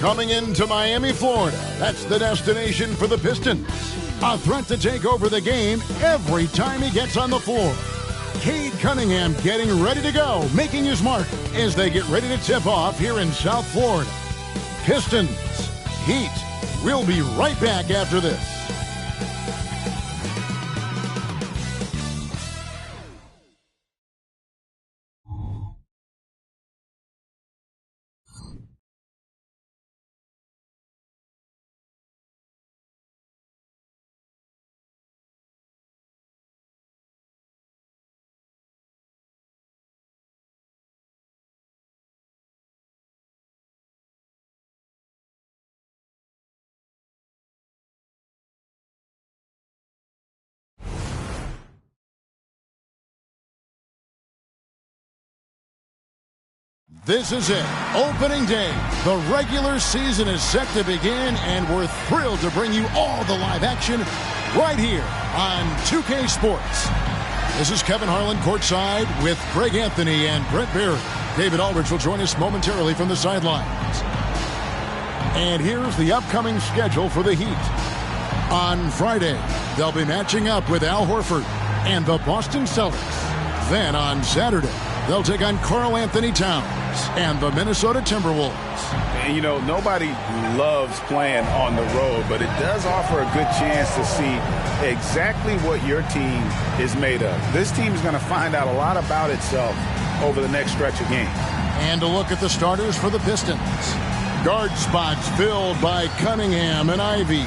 Coming into Miami, Florida, that's the destination for the Pistons. A threat to take over the game every time he gets on the floor. Cade Cunningham getting ready to go, making his mark as they get ready to tip off here in South Florida. Pistons, Heat. We'll be right back after this. This is it. Opening day. The regular season is set to begin, and we're thrilled to bring you all the live action right here on 2K Sports. This is Kevin Harlan courtside with Greg Anthony and Brent Barry. David Aldridge will join us momentarily from the sidelines. And here's the upcoming schedule for the Heat. On Friday, they'll be matching up with Al Horford and the Boston Celtics. Then on Saturday, they'll take on Karl Anthony Towns and the Minnesota Timberwolves. And, you know, nobody loves playing on the road, but it does offer a good chance to see exactly what your team is made of. This team is going to find out a lot about itself over the next stretch of games. And a look at the starters for the Pistons. Guard spots filled by Cunningham and Ivy.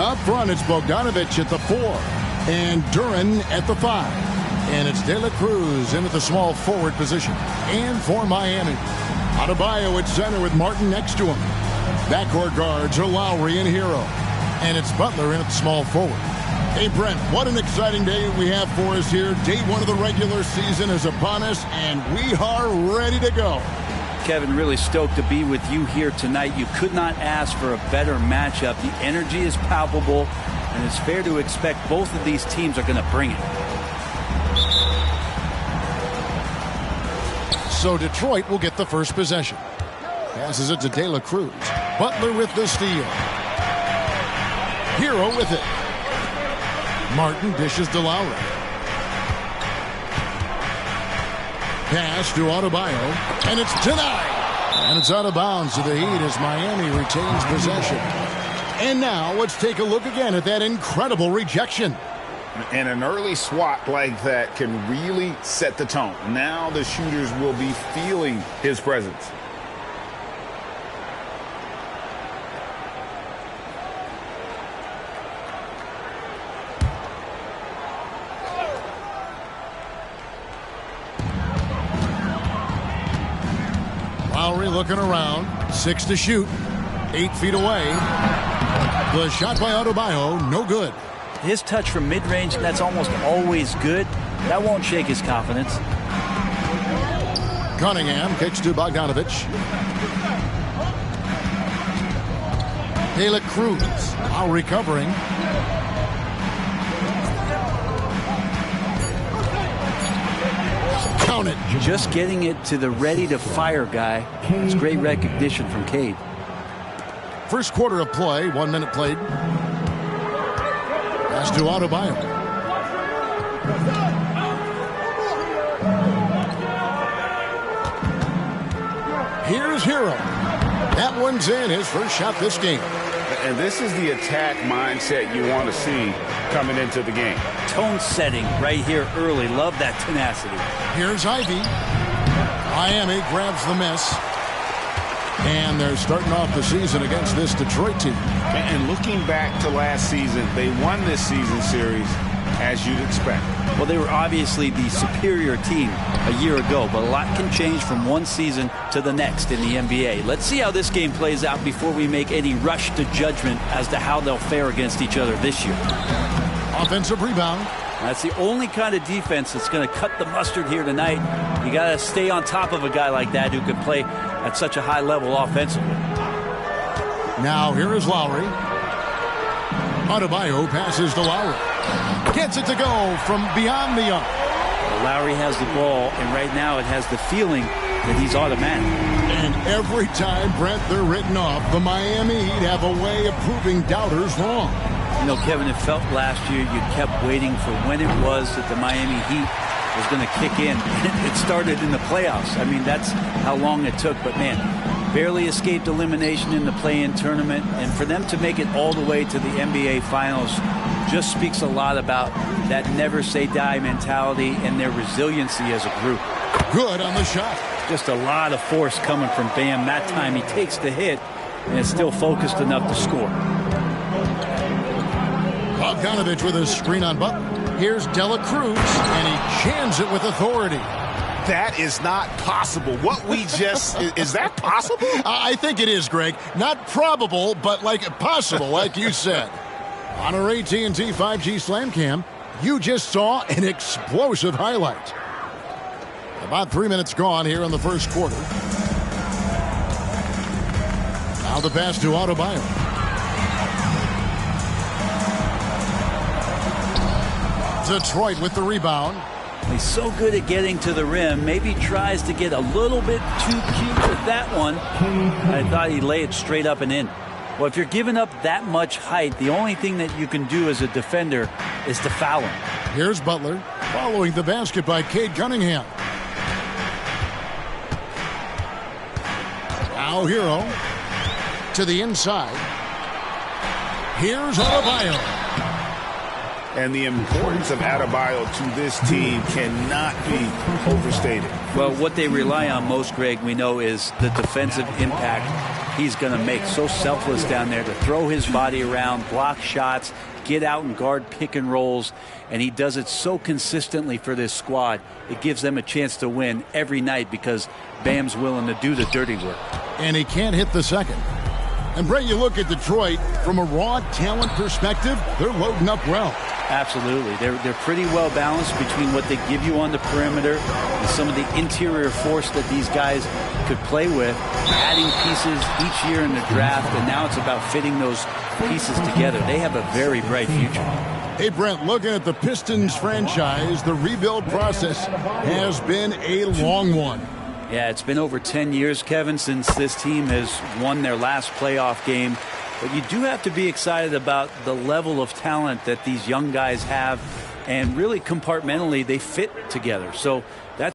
Up front, it's Bogdanović at the 4 and Duren at the 5. And it's De La Cruz in at the small forward position. And for Miami, Adebayo at center with Martin next to him. Backcourt guards are Lowry and Hero. And it's Butler in at the small forward. Hey, Brent, what an exciting day we have for us here. Day one of the regular season is upon us, and we are ready to go. Kevin, really stoked to be with you here tonight. You could not ask for a better matchup. The energy is palpable, and it's fair to expect both of these teams are going to bring it. So Detroit will get the first possession. Passes it to De La Cruz. Butler with the steal. Hero with it. Martin dishes to Lowry. Pass to Adebayo, and it's denied. And it's out of bounds to the Heat as Miami retains possession. And now let's take a look again at that incredible rejection. And an early swat like that can really set the tone. Now the shooters will be feeling his presence. Lowry looking around. 6 to shoot. 8 feet away. The shot by Adebayo, no good. His touch from mid-range, that's almost always good. That won't shake his confidence. Cunningham kicks to Bogdanović. De La Cruz now recovering. Count it. Just getting it to the ready-to-fire guy. It's great recognition from Cade. First quarter of play, 1 minute played. Pass to Adebayo. Here's Hero. That one's in, his first shot this game. And this is the attack mindset you want to see coming into the game. Tone setting right here early. Love that tenacity. Here's Ivy. Miami grabs the miss. And they're starting off the season against this Detroit team. And looking back to last season, they won this season series as you'd expect. Well, they were obviously the superior team a year ago, but a lot can change from one season to the next in the NBA. Let's see how this game plays out before we make any rush to judgment as to how they'll fare against each other this year. Offensive rebound. That's the only kind of defense that's going to cut the mustard here tonight. You got to stay on top of a guy like that who can play at such a high level offensively. Now here is Lowry. Adebayo passes to Lowry. Gets it to go from beyond the arc. Well, Lowry has the ball, and right now it has the feeling that he's automatic. And every time, Brent, they're written off, the Miami Heat have a way of proving doubters wrong. You know, Kevin, it felt last year you kept waiting for when it was that the Miami Heat was going to kick in. It started in the playoffs. I mean, that's how long it took. But, man, barely escaped elimination in the play-in tournament. And for them to make it all the way to the NBA Finals just speaks a lot about that never-say-die mentality and their resiliency as a group. Good on the shot. Just a lot of force coming from Bam. That time he takes the hit and is still focused enough to score. Bogdanovich with a screen on Butler. Here's Dela Cruz, and he jams it with authority. That is not possible. What we just... is that possible? I think it is, Greg. Not probable, but like possible, like you said. On our AT&T 5G Slam Cam, you just saw an explosive highlight. About 3 minutes gone here in the first quarter. Now the pass to Adebayo. Detroit with the rebound. He's so good at getting to the rim. Maybe tries to get a little bit too cute with that one. I thought he'd lay it straight up and in. Well, if you're giving up that much height, the only thing that you can do as a defender is to foul him. Here's Butler following the basket by Cade Cunningham. Now Hero to the inside. Here's Adebayo. And the importance of Adebayo to this team cannot be overstated. Well, what they rely on most, Greg, we know, is the defensive impact he's going to make. So selfless down there to throw his body around, block shots, get out and guard pick and rolls. And he does it so consistently for this squad. It gives them a chance to win every night because Bam's willing to do the dirty work. And he can't hit the second. And, Brett, you look at Detroit from a raw talent perspective, they're loading up well. Absolutely. They're pretty well balanced between what they give you on the perimeter and some of the interior force that these guys could play with, adding pieces each year in the draft, and now it's about fitting those pieces together. They have a very bright future. Hey, Brent, looking at the Pistons franchise, the rebuild process has been a long one. Yeah, it's been over 10 years, Kevin, since this team has won their last playoff game. But you do have to be excited about the level of talent that these young guys have, and really compartmentally they fit together. So that's...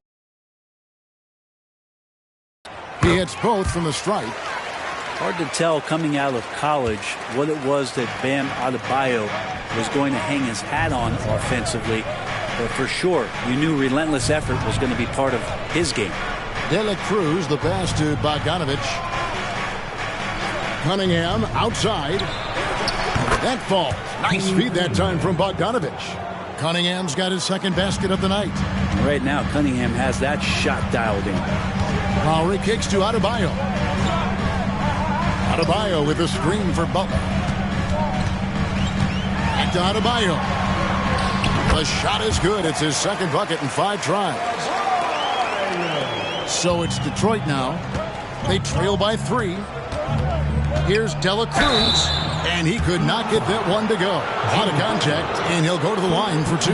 He hits both from the stripe. Hard to tell coming out of college what it was that Bam Adebayo was going to hang his hat on offensively. But for sure, you knew relentless effort was going to be part of his game. Dela Cruz, the pass to Bogdanovich. Cunningham outside. That falls. Nice feed that time from Bogdanovich. Cunningham's got his second basket of the night. Right now, Cunningham has that shot dialed in. Lowry kicks to Adebayo. Adebayo with a screen for Butler. Back to Adebayo. The shot is good. It's his second bucket in 5 tries. So it's Detroit now. They trail by 3. Here's Dela Cruz, and he could not get that one to go. Out of contact, and he'll go to the line for 2.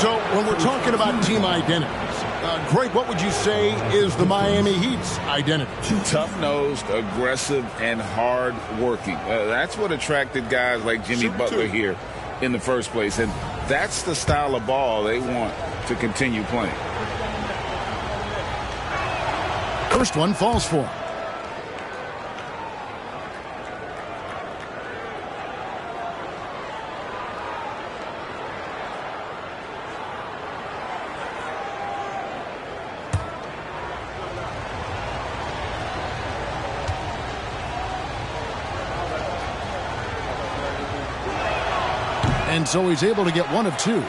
So when we're talking about team identities, Greg, what would you say is the Miami Heat's identity? Tough-nosed, aggressive, and hard-working. That's what attracted guys like Jimmy Butler here in the first place, and that's the style of ball they want to continue playing. First one falls for him. And so he's able to get 1 of 2.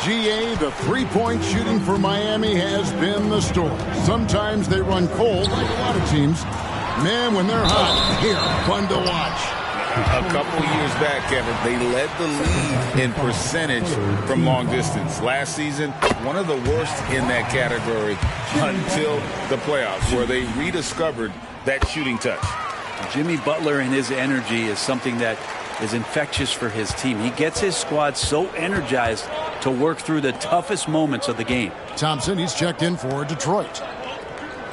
GA, the three-point shooting for Miami has been the story. Sometimes they run cold, like a lot of teams. Man, when they're hot, they're fun to watch. A couple years back, Kevin, they led the league in percentage from long distance. Last season, one of the worst in that category until the playoffs, where they rediscovered that shooting touch. Jimmy Butler and his energy is something that is infectious for his team. He gets his squad so energized to work through the toughest moments of the game. Thompson, he's checked in for Detroit.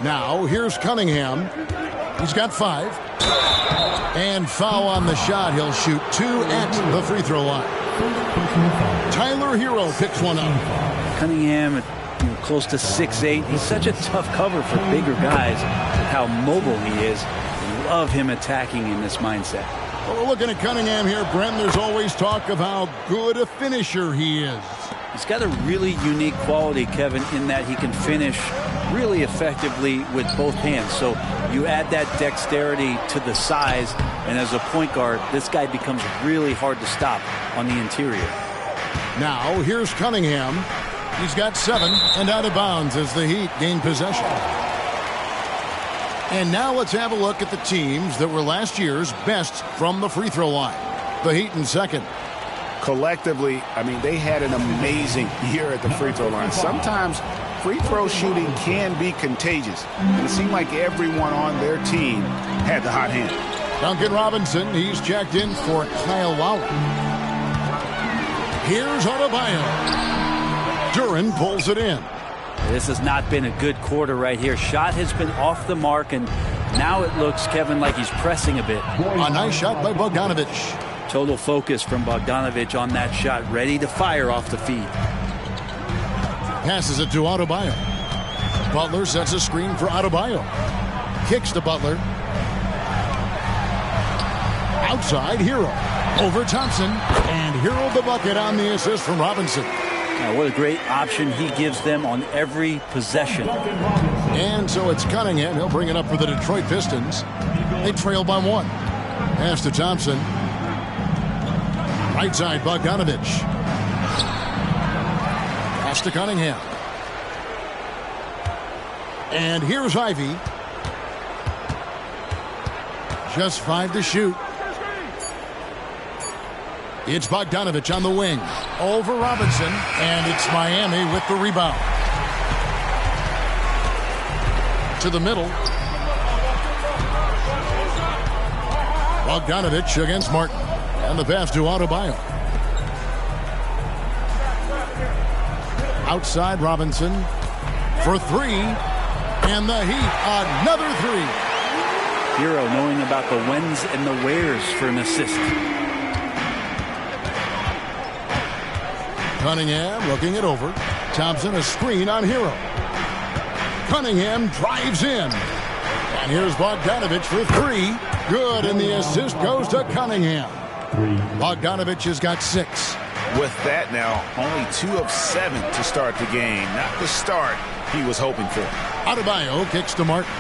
Now, here's Cunningham. He's got 5. And foul on the shot. He'll shoot 2 at the free throw line. Tyler Hero picks one up. Cunningham, close to 6'8". He's such a tough cover for bigger guys with how mobile he is. Love him attacking in this mindset. Well, we're looking at Cunningham here, Brent. There's always talk of how good a finisher he is. He's got a really unique quality, Kevin, in that he can finish really effectively with both hands. So you add that dexterity to the size, and as a point guard, this guy becomes really hard to stop on the interior. Now, here's Cunningham. He's got 7 and out of bounds as the Heat gain possession. And now let's have a look at the teams that were last year's best from the free throw line. The Heat in second. Collectively, I mean, they had an amazing year at the free throw line. Sometimes free throw shooting can be contagious. And it seemed like everyone on their team had the hot hand. Duncan Robinson, he's checked in for Kyle Lowry. Here's Adebayo. Duren pulls it in. This has not been a good quarter right here. Shot has been off the mark, and now it looks, Kevin, like he's pressing a bit. A nice shot by Bogdanovic. Total focus from Bogdanovic on that shot, ready to fire off the feed. Passes it to Adebayo. Butler sets a screen for Adebayo. Kicks to Butler. Outside, Hero. Over Thompson. And Hero the bucket on the assist from Robinson. Now, what a great option he gives them on every possession. And so it's Cunningham. He'll bring it up for the Detroit Pistons. They trail by 1. Pass to Thompson. Right side, Bogdanovic. Pass to Cunningham. And here's Ivy. Just 5 to shoot. It's Bogdanovic on the wing. Over Robinson. And it's Miami with the rebound. To the middle. Bogdanovic against Martin. And the pass to Adebayo. Outside Robinson for 3. And the Heat, another 3. Hero knowing about the whens and the wheres for an assist. Cunningham looking it over. Thompson a screen on Hero. Cunningham drives in. And here's Bogdanovic for 3. Good, and the assist goes to Cunningham. Bogdanovic has got 6. With that now, only 2 of 7 to start the game. Not the start he was hoping for. Adebayo kicks to Martin.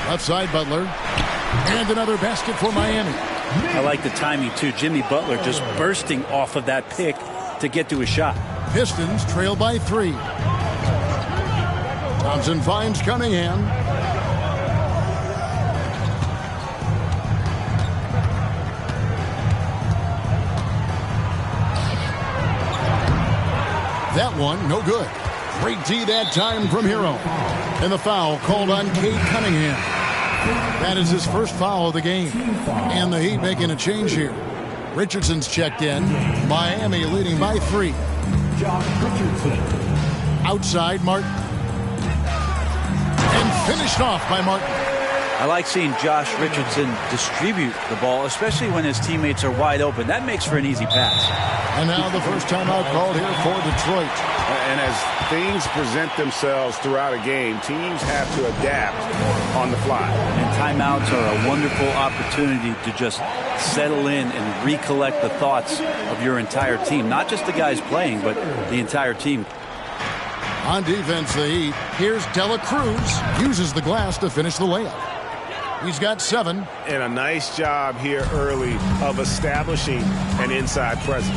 Left side, Butler. And another basket for Miami. I like the timing, too. Jimmy Butler just bursting off of that pick to get to a shot. Pistons trail by 3. Thompson finds Cunningham. That one, no good. Great D that time from Hero. And the foul called on Cade Cunningham. That is his first foul of the game. And the Heat making a change here. Richardson's checked in. Miami leading by 3. Outside, Martin. And finished off by Martin. I like seeing Josh Richardson distribute the ball, especially when his teammates are wide open. That makes for an easy pass. And now the first timeout called here for Detroit. And as things present themselves throughout a game, teams have to adapt on the fly. And timeouts are a wonderful opportunity to just settle in and recollect the thoughts of your entire team. Not just the guys playing, but the entire team. On defense, the Heat. Here's Dela Cruz. Uses the glass to finish the layup. He's got 7. And a nice job here early of establishing an inside presence.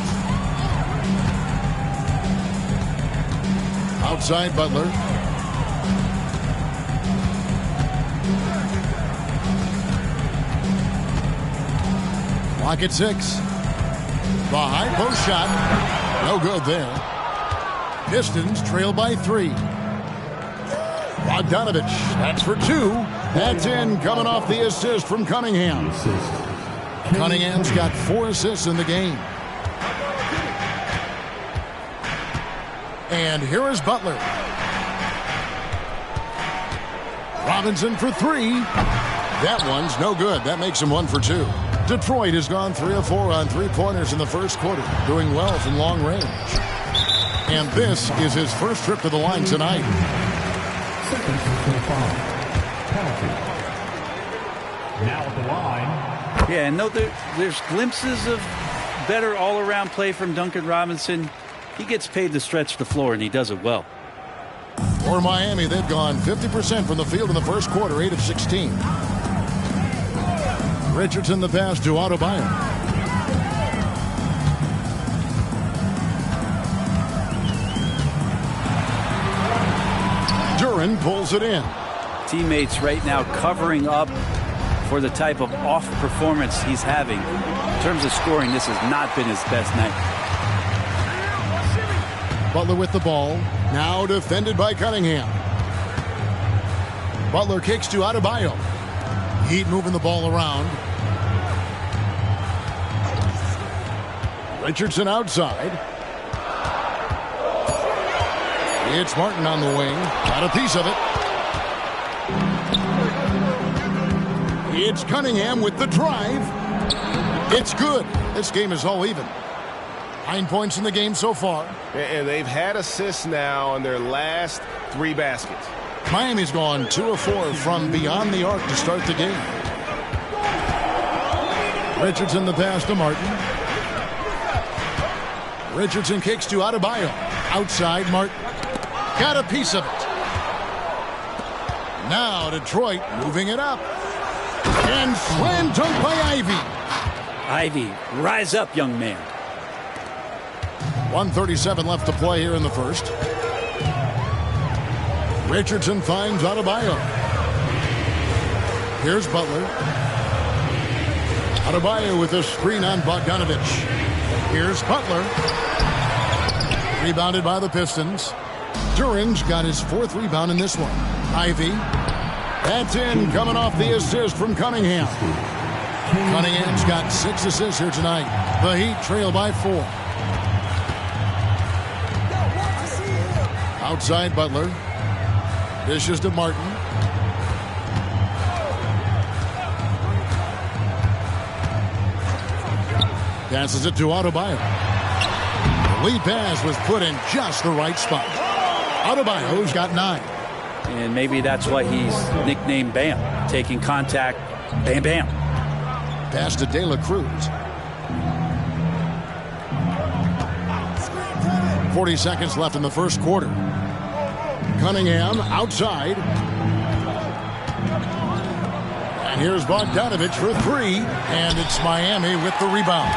Outside, Butler. Clock at 6. The high post shot. No good there. Pistons trail by 3. Bogdanovic, that's for 2. That's in, coming off the assist from Cunningham. Cunningham's got 4 assists in the game. And here is Butler. Robinson for three. That one's no good. That makes him 1 for 2. Detroit has gone 3 of 4 on three-pointers in the first quarter, doing well from long range. And this is his first trip to the line tonight. Now at the line. Yeah, and no, there's glimpses of better all-around play from Duncan Robinson. He gets paid to stretch the floor, and he does it well. For Miami, they've gone 50% from the field in the first quarter, 8 of 16. Richardson the pass to Adebayo. Duren pulls it in. Teammates right now covering up for the type of off performance he's having. In terms of scoring, this has not been his best night. Butler with the ball. Now defended by Cunningham. Butler kicks to Adebayo. Heat moving the ball around. Richardson outside. It's Martin on the wing. Got a piece of it. It's Cunningham with the drive. It's good. This game is all even. 9 points in the game so far. And they've had assists now on their last 3 baskets. Miami's gone 2 of 4 from beyond the arc to start the game. Richardson the pass to Martin. Richardson kicks to Adebayo. Outside, Martin. Got a piece of it. Now Detroit moving it up. And slam dunk by Ivey. Ivey, rise up, young man. 1:37 left to play here in the first. Richardson finds Adebayo. Here's Butler. Adebayo with a screen on Bogdanovich. Here's Butler. Rebounded by the Pistons. Duren's got his 4th rebound in this one. Ivey. That's in, coming off the assist from Cunningham. Cunningham's got 6 assists here tonight. The Heat trail by 4. Outside Butler. Dishes to Martin. Passes it to Adebayo. The lead pass was put in just the right spot. Adebayo's got 9. And maybe that's why he's nicknamed Bam. Taking contact, bam, bam. Pass to De La Cruz. 40 seconds left in the first quarter. Cunningham outside. And here's Bogdanovich for 3. And it's Miami with the rebound.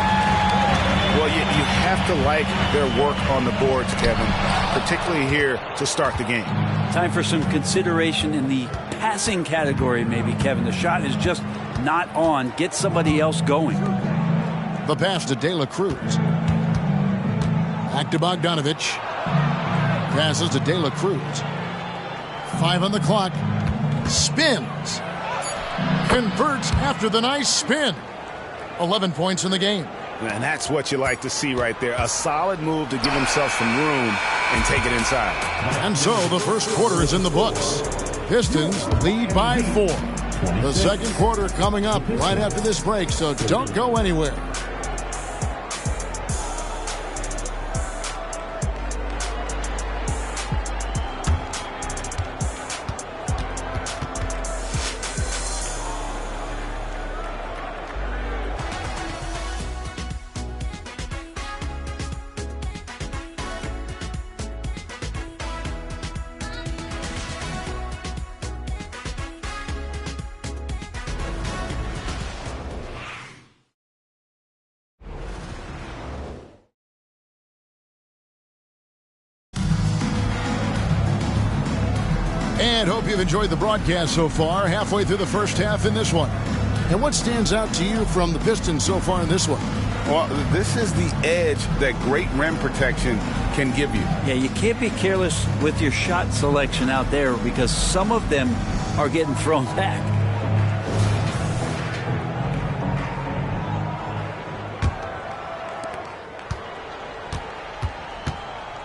Well, you have to like their work on the boards, Kevin, particularly here to start the game. Time for some consideration in the passing category, maybe, Kevin. The shot is just not on. Get somebody else going. The pass to De La Cruz. Back to Bogdanovich. Passes to De La Cruz. 5 on the clock. Spins. Converts after the nice spin. 11 points in the game. And that's what you like to see right there. A solid move to give himself some room and take it inside. And so the first quarter is in the books. Pistons lead by 4. The second quarter coming up right after this break, so don't go anywhere. And hope you've enjoyed the broadcast so far, halfway through the first half in this one. And what stands out to you from the Pistons so far in this one? Well, this is the edge that great rim protection can give you. Yeah, you can't be careless with your shot selection out there because some of them are getting thrown back.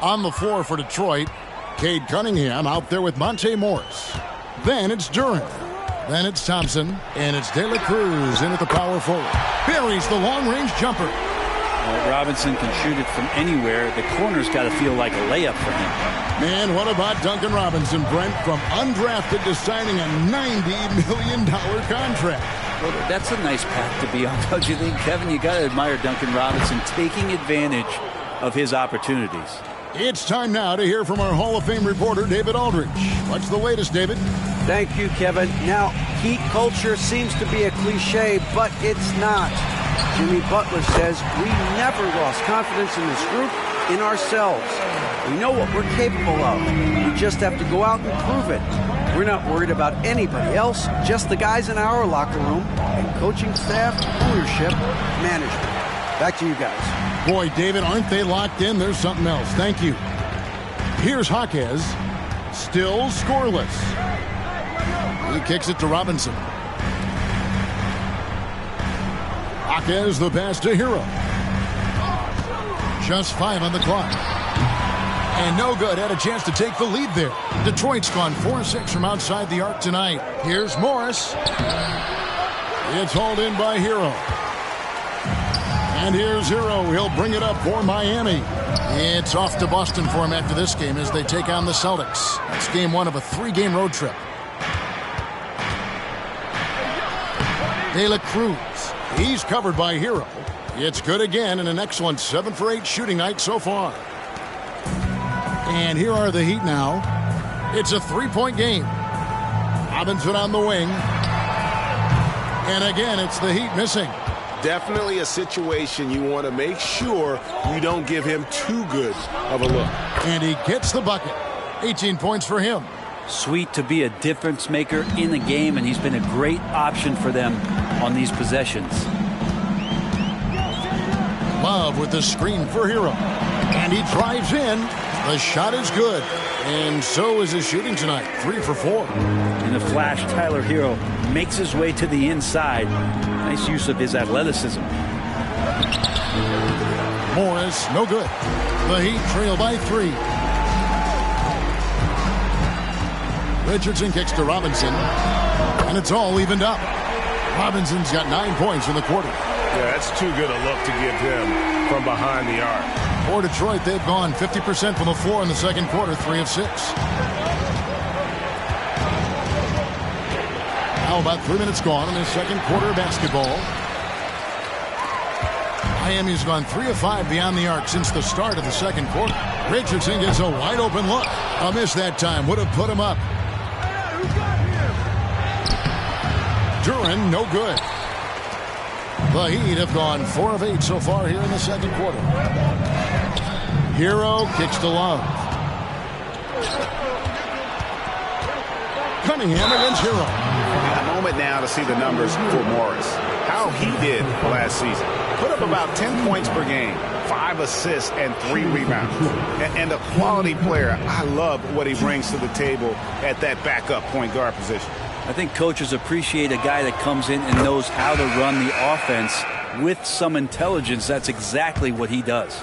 On the floor for Detroit, Cade Cunningham out there with Monte Morris. Then it's Duren. Then it's Thompson. And it's De La Cruz in at the power forward. Buries the long-range jumper. Well, Robinson can shoot it from anywhere. The corner's got to feel like a layup for him. Man, what about Duncan Robinson, Brent, from undrafted to signing a $90 million contract? Well, that's a nice path to be on, don't you think, Kevin? You got to admire Duncan Robinson taking advantage of his opportunities. It's time now to hear from our Hall of Fame reporter, David Aldridge. What's the latest, David? Thank you, Kevin. Now, Heat culture seems to be a cliche, but it's not. Jimmy Butler says we never lost confidence in this group, in ourselves. We know what we're capable of. We just have to go out and prove it. We're not worried about anybody else, just the guys in our locker room, and coaching staff, ownership, management. Back to you guys. Boy, David, aren't they locked in? There's something else. Thank you. Here's Jaquez. Still scoreless. He kicks it to Robinson. Jaquez the pass to Hero. Just 5 on the clock. And no good. Had a chance to take the lead there. Detroit's gone 4-6 from outside the arc tonight. Here's Morris. It's hauled in by Hero. And here's Hero. He'll bring it up for Miami. It's off to Boston for him after this game as they take on the Celtics. That's game 1 of a 3-game road trip. De La Cruz. He's covered by Hero. It's good again and an excellent 7 for 8 shooting night so far. And here are the Heat now. It's a 3-point game. Robinson on the wing. And again, it's the Heat missing. Definitely a situation you want to make sure you don't give him too good of a look. And he gets the bucket. 18 points for him. Sweet to be a difference maker in the game, and he's been a great option for them on these possessions. Love with the screen for Hero. And he drives in. The shot is good. And so is his shooting tonight. 3 for 4. In a flash, Tyler Hero makes his way to the inside. Nice use of his athleticism. Morris, no good. The Heat trail by 3. Richardson kicks to Robinson. And it's all evened up. Robinson's got 9 points in the quarter. Yeah, that's too good a look to give him from behind the arc. For Detroit, they've gone 50% from the floor in the second quarter, 3 of 6. Now about 3 minutes gone in the second quarter of basketball. Miami's gone 3 of 5 beyond the arc since the start of the second quarter. Richardson gets a wide open look. A miss that time. Would have put him up. Duren, no good. The Heat have gone 4 of 8 so far here in the second quarter. Hero kicks to Love. Cunningham against Hero. A moment now to see the numbers for Morris. How he did last season. Put up about 10 points per game, 5 assists, and 3 rebounds. And a quality player. I love what he brings to the table at that backup point guard position. I think coaches appreciate a guy that comes in and knows how to run the offense with some intelligence. That's exactly what he does.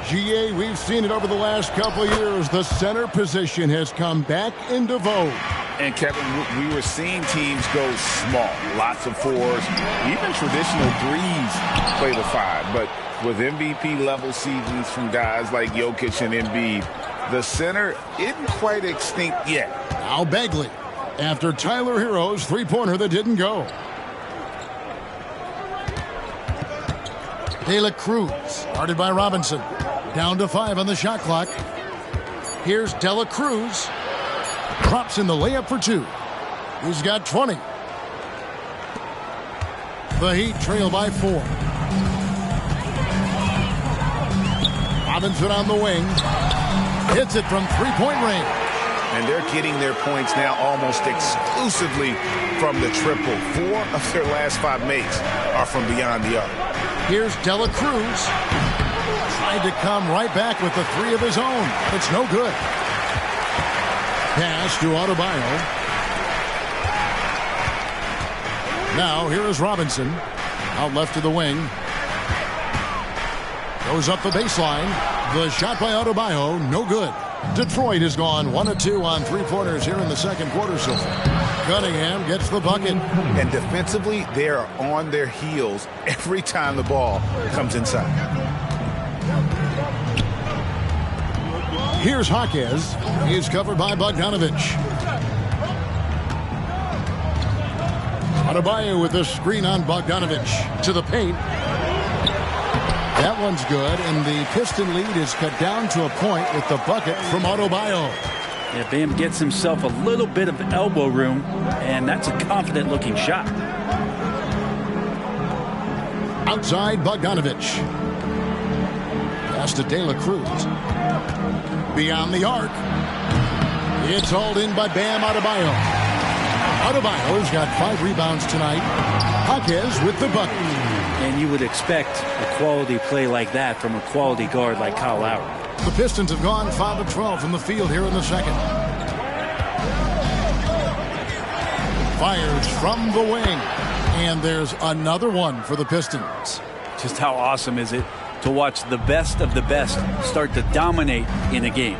GA, we've seen it over the last couple of years. The center position has come back into vogue. And, Kevin, we were seeing teams go small. Lots of 4s. Even traditional 3s play the 5. But with MVP-level seasons from guys like Jokic and Embiid, the center isn't quite extinct yet. Now Bagley. After Tyler Hero's three-pointer that didn't go. De La Cruz, guarded by Robinson. Down to 5 on the shot clock. Here's De La Cruz. Drops in the layup for 2. He's got 20. The Heat trail by 4. Robinson on the wing. Hits it from three-point range. And they're getting their points now almost exclusively from the triple. 4 of their last 5 makes are from beyond the arc. Here's De La Cruz. Tried to come right back with the 3 of his own. It's no good. Pass to Adebayo. Now here is Robinson. Out left to the wing. Goes up the baseline. The shot by Adebayo, no good. Detroit has gone 1 of 2 on three-pointers here in the second quarter so far. Cunningham gets the bucket. And defensively, they are on their heels every time the ball comes inside. Here's Jaquez. He's covered by Bogdanovich. Adebayo with the screen on Bogdanovich to the paint. That one's good, and the Piston lead is cut down to a point with the bucket from Adebayo. Yeah, Bam gets himself a little bit of elbow room, and that's a confident-looking shot. Outside Bogdanovich. Pass to De La Cruz. Beyond the arc. It's hauled in by Bam Adebayo. Adebayo's got 5 rebounds tonight. Jaquez with the bucket. And you would expect a quality play like that from a quality guard like Kyle Lowry. The Pistons have gone 5 of 12 from the field here in the second. Fires from the wing. And there's another one for the Pistons. Just how awesome is it to watch the best of the best start to dominate in a game.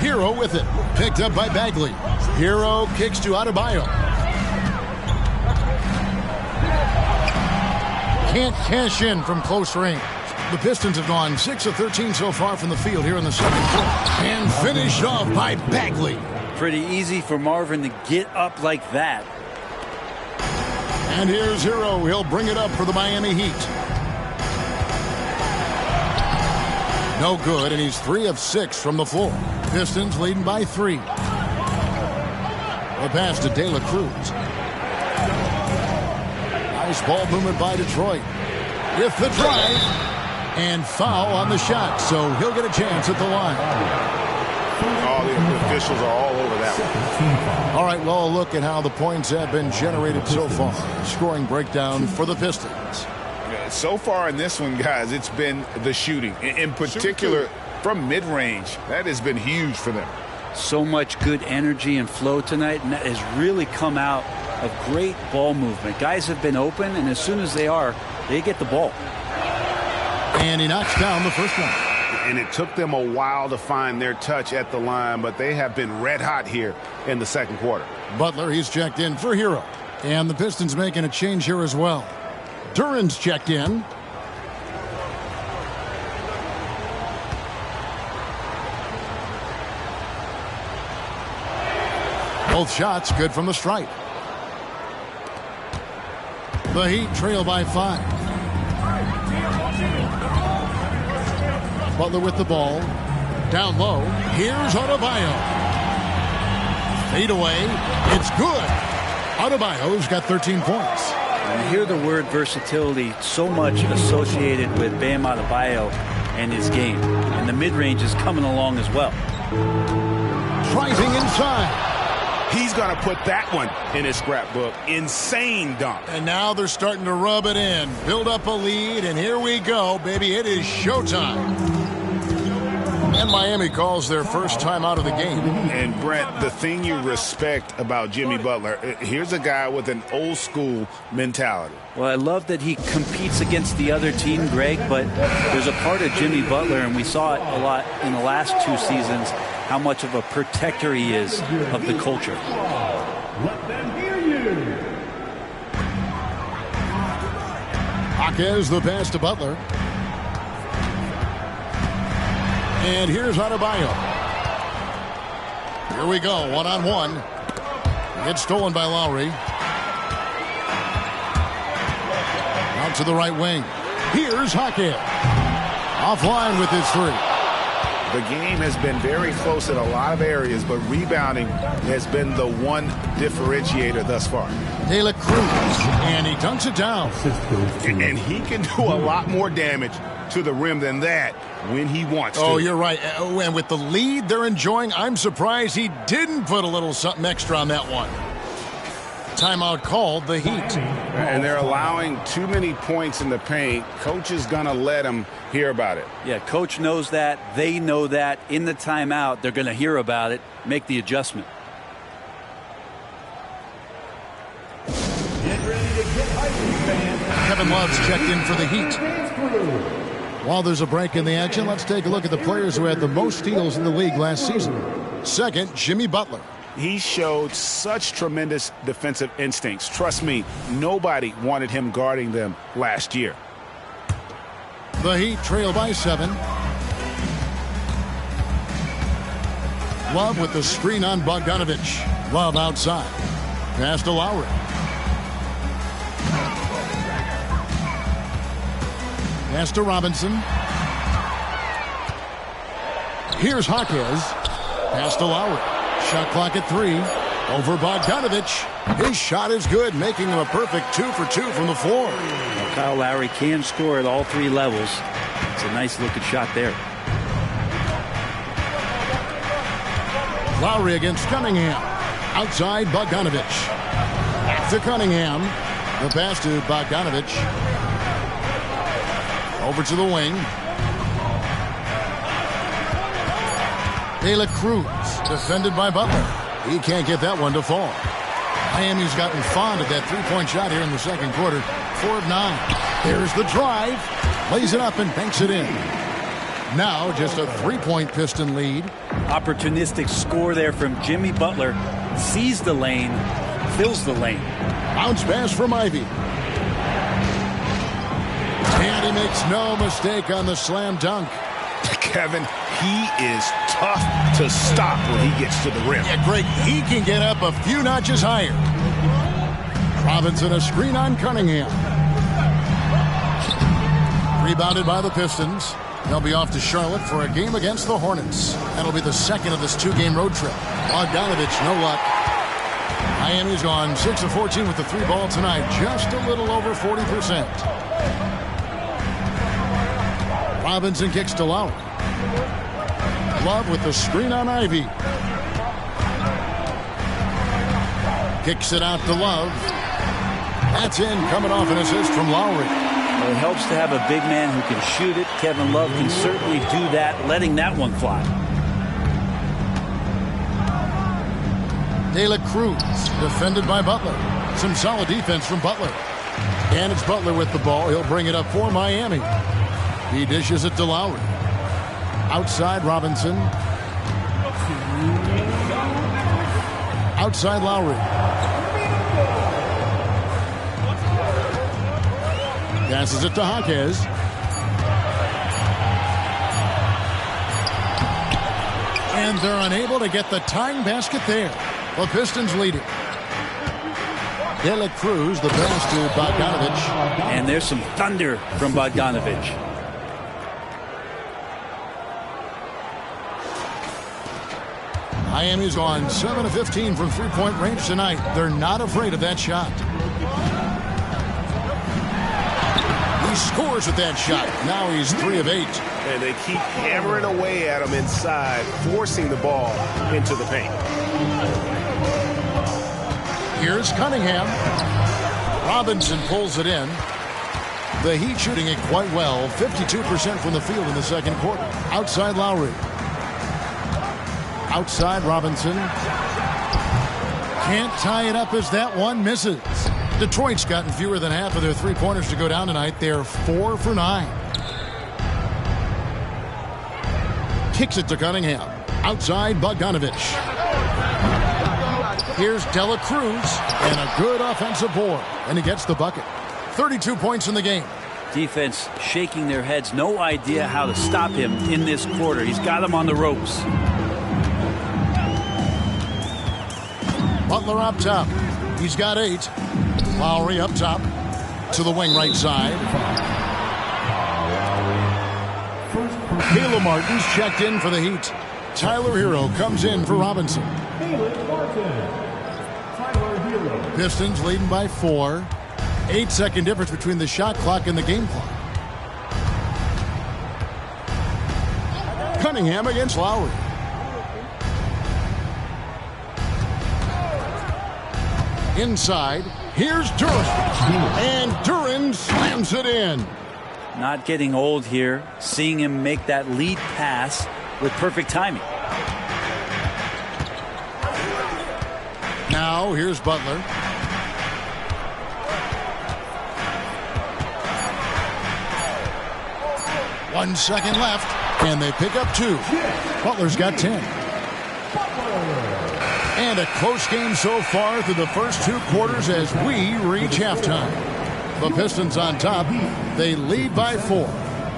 Hero with it. Picked up by Bagley. Hero kicks to Adebayo. Can't cash in from close range. The Pistons have gone 6 of 13 so far from the field here in the second quarter. And finished off by Bagley. Pretty easy for Marvin to get up like that. And here's Hero. He'll bring it up for the Miami Heat. No good, and he's 3 of 6 from the floor. Pistons leading by 3. A pass to De La Cruz. Nice ball movement by Detroit. With the drive. And foul on the shot, so he'll get a chance at the line. All the officials are all over that one. All right, well, look at how the points have been generated so far. Scoring breakdown for the Pistons. So far in this one, guys, it's been the shooting. In particular, from mid-range. That has been huge for them. So much good energy and flow tonight, and that has really come out of great ball movement. Guys have been open, and as soon as they are, they get the ball. And he knocks down the first one. And it took them a while to find their touch at the line, but they have been red hot here in the second quarter. Butler, he's checked in for Hero. And the Pistons making a change here as well. Duran's checked in. Both shots good from the stripe. The Heat trail by 5. Butler with the ball. Down low. Here's Adebayo. Fade away. It's good. Adebayo's got 13 points. I hear the word versatility so much associated with Bam Adebayo and his game. And the mid-range is coming along as well. Driving inside. He's going to put that one in his scrapbook. Insane dunk. And now they're starting to rub it in. Build up a lead, and here we go, baby. It is showtime. And Miami calls their first time out of the game. And, Brent, the thing you respect about Jimmy Butler, here's a guy with an old-school mentality. Well, I love that he competes against the other team, Greg, but there's a part of Jimmy Butler, and we saw it a lot in the last 2 seasons, how much of a protector he is of the culture. Let them hear you. Jaquez the pass to Butler. And here's Adebayo. Here we go, one-on-one. It's stolen by Lowry. Out to the right wing. Here's Jaquez. Offline with his 3. The game has been very close in a lot of areas, but rebounding has been the one differentiator thus far. De La Cruz, and he dunks it down. And he can do a lot more damage to the rim than that when he wants to. Oh, you're right. And with the lead they're enjoying, I'm surprised he didn't put a little something extra on that one. Timeout called, the Heat. And they're allowing too many points in the paint. Coach is going to let them hear about it. Yeah, coach knows that. They know that. In the timeout, they're going to hear about it, make the adjustment. Kevin Love's checked in for the Heat. While there's a break in the action, let's take a look at the players who had the most steals in the league last season. Second, Jimmy Butler. He showed such tremendous defensive instincts. Trust me, nobody wanted him guarding them last year. The Heat trail by 7. Love with the screen on Bogdanovich. Love outside. Pass to Lowry. Pass to Robinson. Here's Jaquez. Pass to Lowry. Shot clock at 3. Over Bogdanovich. His shot is good, making him a perfect 2 for 2 from the floor. Well, Kyle Lowry can score at all 3 levels. It's a nice looking shot there. Lowry against Cunningham. Outside Bogdanovich. To Cunningham. The pass to Bogdanovich. Over to the wing. De La Cruz, defended by Butler. He can't get that one to fall. Miami's gotten fond of that three-point shot here in the second quarter. 4 of 9. There's the drive. Lays it up and banks it in. Now just a 3-point Piston lead. Opportunistic score there from Jimmy Butler. Sees the lane, fills the lane. Bounce pass from Ivy. And he makes no mistake on the slam dunk. Kevin, he is tough to stop when he gets to the rim. Yeah, Greg, he can get up a few notches higher. Robinson a screen on Cunningham. Rebounded by the Pistons. They'll be off to Charlotte for a game against the Hornets. That'll be the second of this 2-game road trip. Bogdanovich, no luck. Miami's gone 6 of 14 with the 3-ball tonight. Just a little over 40%. Robinson kicks to Lowry. Love with the screen on Ivy. Kicks it out to Love. That's in, coming off an assist from Lowry. Well, it helps to have a big man who can shoot it. Kevin Love can certainly do that, letting that one fly. De La Cruz, defended by Butler. Some solid defense from Butler. And it's Butler with the ball. He'll bring it up for Miami. He dishes it to Lowry. Outside Robinson. Outside Lowry. Passes it to Jaquez. And they're unable to get the tying basket there. The Pistons lead it. De La Cruz, the pass to Bogdanovich. And there's some thunder from Bogdanovich. Miami's gone 7 of 15 from three-point range tonight. They're not afraid of that shot. He scores with that shot. Now he's 3 of 8. And they keep hammering away at him inside, forcing the ball into the paint. Here's Cunningham. Robinson pulls it in. The Heat shooting it quite well. 52% from the field in the second quarter. Outside Lowry. Outside Robinson. Can't tie it up as that one misses. Detroit's gotten fewer than half of their three-pointers to go down tonight. They're 4 for 9. Kicks it to Cunningham. Outside Bogdanovich. Here's De La Cruz. And a good offensive board. And he gets the bucket. 32 points in the game. Defense shaking their heads. No idea how to stop him in this quarter. He's got him on the ropes. Butler up top. He's got 8. Lowry up top. To the wing right side. Caleb Martin's checked in for the Heat. Tyler Hero comes in for Robinson. Pistons leading by 4. 8-second difference between the shot clock and the game clock. Cunningham against Lowry. Inside, here's Duren. And Duren slams it in. Not getting old here. Seeing him make that lead pass with perfect timing. Now, here's Butler. 1 second left, and they pick up 2. Butler's got 10. And a close game so far through the first 2 quarters as we reach halftime. The Pistons on top. They lead by 4.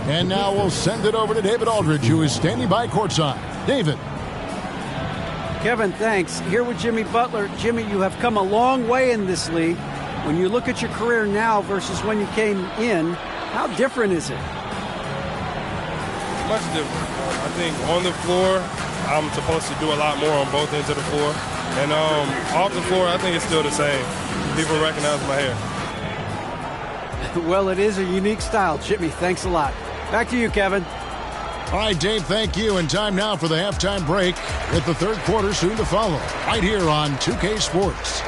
And now we'll send it over to David Aldridge, who is standing by courtside. David. Kevin, thanks. Here with Jimmy Butler. Jimmy, you have come a long way in this league. When you look at your career now versus when you came in, how different is it? Much different. I think on the floor, I'm supposed to do a lot more on both ends of the floor. And off the floor, I think it's still the same. People recognize my hair. Well, it is a unique style. Jimmy, thanks a lot. Back to you, Kevin. All right, Dave, thank you. And time now for the halftime break with the third quarter soon to follow. Right here on 2K Sports.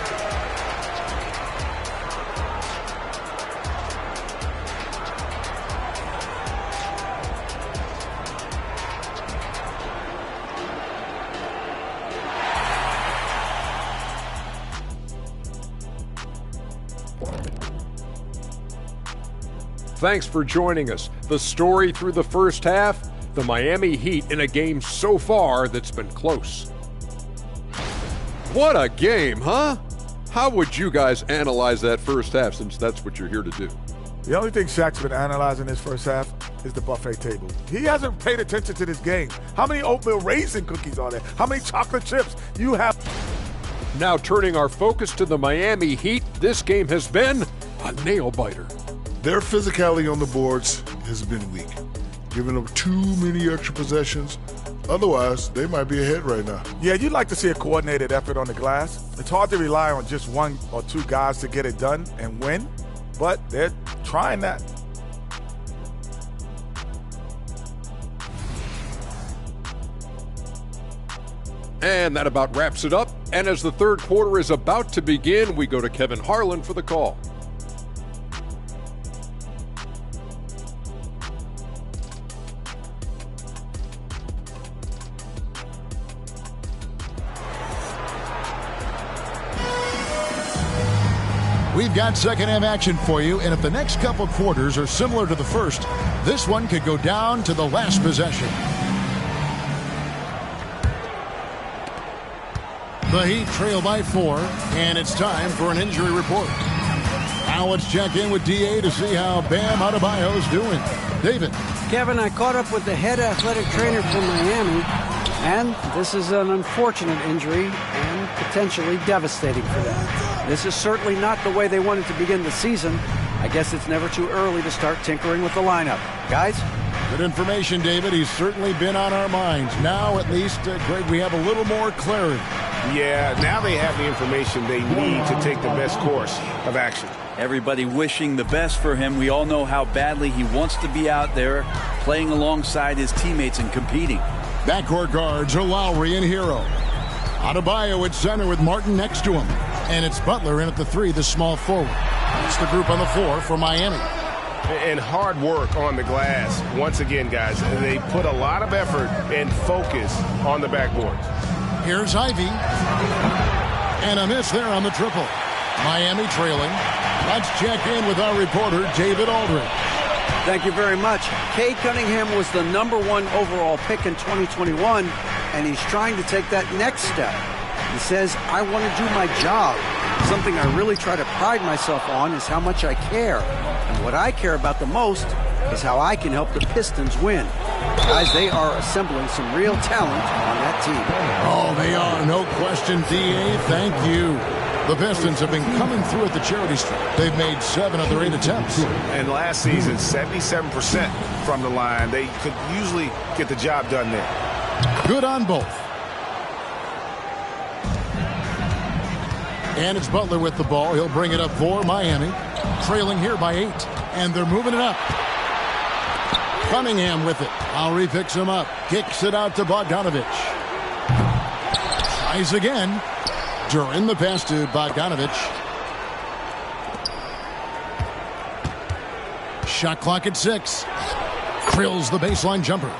Thanks for joining us. The story through the first half, the Miami Heat in a game so far that's been close. What a game, huh? How would you guys analyze that first half, since that's what you're here to do? The only thing Shaq's been analyzing this first half is the buffet table. He hasn't paid attention to this game. How many oatmeal raisin cookies are there? How many chocolate chips? You have... Now turning our focus to the Miami Heat, this game has been a nail-biter. Their physicality on the boards has been weak, giving up too many extra possessions. Otherwise, they might be ahead right now. Yeah, you'd like to see a coordinated effort on the glass. It's hard to rely on just 1 or 2 guys to get it done and win, but they're trying that. And that about wraps it up. And as the third quarter is about to begin, we go to Kevin Harlan for the call. We've got second half action for you, and if the next couple quarters are similar to the first, this one could go down to the last possession. The Heat trail by 4, and it's time for an injury report. Now let's check in with DA to see how Bam Adebayo's doing. David. Kevin, I caught up with the head athletic trainer for Miami, and this is an unfortunate injury and potentially devastating for them. This is certainly not the way they wanted to begin the season. I guess it's never too early to start tinkering with the lineup. Guys? Good information, David. He's certainly been on our minds. Now, at least, Greg, we have a little more clarity. Yeah, now they have the information they need to take the best course of action. Everybody wishing the best for him. We all know how badly he wants to be out there playing alongside his teammates and competing. Backcourt guards are Lowry and Hero. Adebayo at center with Martin next to him. And it's Butler in at the 3, the small forward. That's the group on the floor for Miami. And hard work on the glass. Once again, guys, they put a lot of effort and focus on the backboard. Here's Ivy. And a miss there on the triple. Miami trailing. Let's check in with our reporter, David Aldridge. Thank you very much. Cade Cunningham was the #1 overall pick in 2021, and he's trying to take that next step. He says, I want to do my job. Something I really try to pride myself on is how much I care. And what I care about the most is how I can help the Pistons win. Guys, they are assembling some real talent on that team. Oh, they are. No question, D.A. Thank you. The Pistons have been coming through at the charity stripe. They've made 7 of their 8 attempts. And last season, 77% from the line. They could usually get the job done there. Good on both. And it's Butler with the ball. He'll bring it up for Miami. Trailing here by 8. And they're moving it up. Cunningham with it. Lowry picks him up. Kicks it out to Bogdanovic. Tries again. Duran the pass to Bogdanovic. Shot clock at 6. Drills the baseline jumper.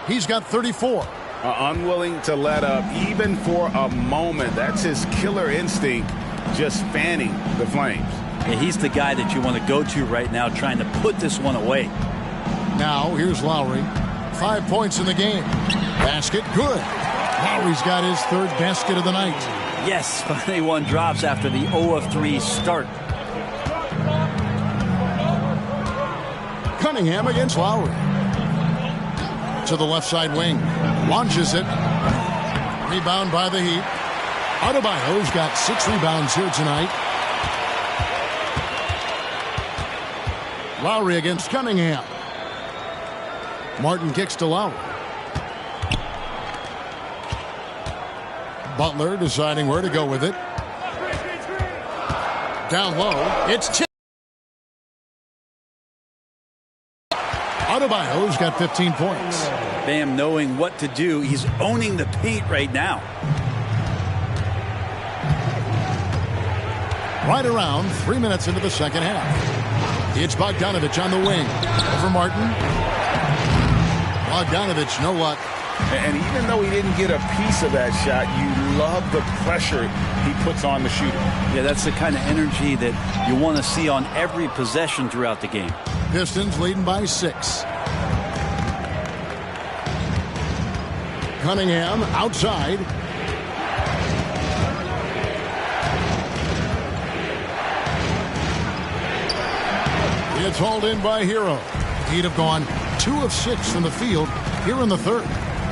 He's got 34. Unwilling to let up even for a moment. That's his killer instinct, just fanning the flames. Yeah, he's the guy that you want to go to right now, trying to put this one away. Now here's Lowry. 5 points in the game. Basket good. Lowry's got his third basket of the night. Yes, finally one drops after the 0-of-3 start. Cunningham against Lowry. To the left side wing. Launches it. Rebound by the Heat. Adebayo's got 6 rebounds here tonight. Lowry against Cunningham. Martin kicks to Lowry. Butler deciding where to go with it. Down low. It's tipped. Adebayo's got 15 points. Bam knowing what to do. He's owning the paint right now. Right around 3 minutes into the second half. It's Bogdanovich on the wing. Over Martin. Bogdanovich, no luck. And even though he didn't get a piece of that shot, you love the pressure he puts on the shooter. Yeah, that's the kind of energy that you want to see on every possession throughout the game. Pistons leading by 6. Cunningham outside. It's hauled in by Hero. He'd have gone 2 of 6 from the field here in the third.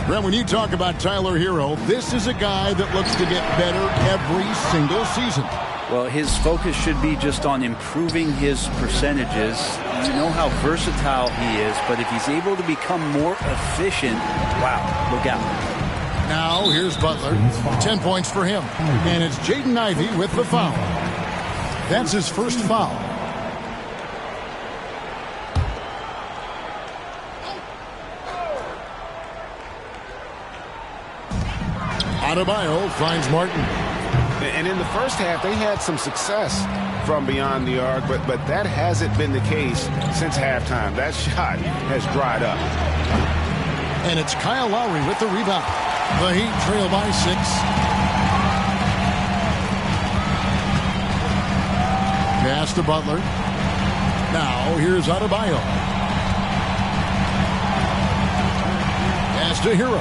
Graham, when you talk about Tyler Hero, this is a guy that looks to get better every single season. Well, his focus should be just on improving his percentages. You know how versatile he is, but if he's able to become more efficient, wow, look out. Now, here's Butler. 10 points for him. And it's Jaden Ivey with the foul. That's his first foul. Adebayo finds Martin. And in the first half, they had some success from beyond the arc, but that hasn't been the case since halftime. That shot has dried up. And it's Kyle Lowry with the rebound. The Heat trail by 6. Pass to Butler. Now here's Adebayo. Pass to Hero.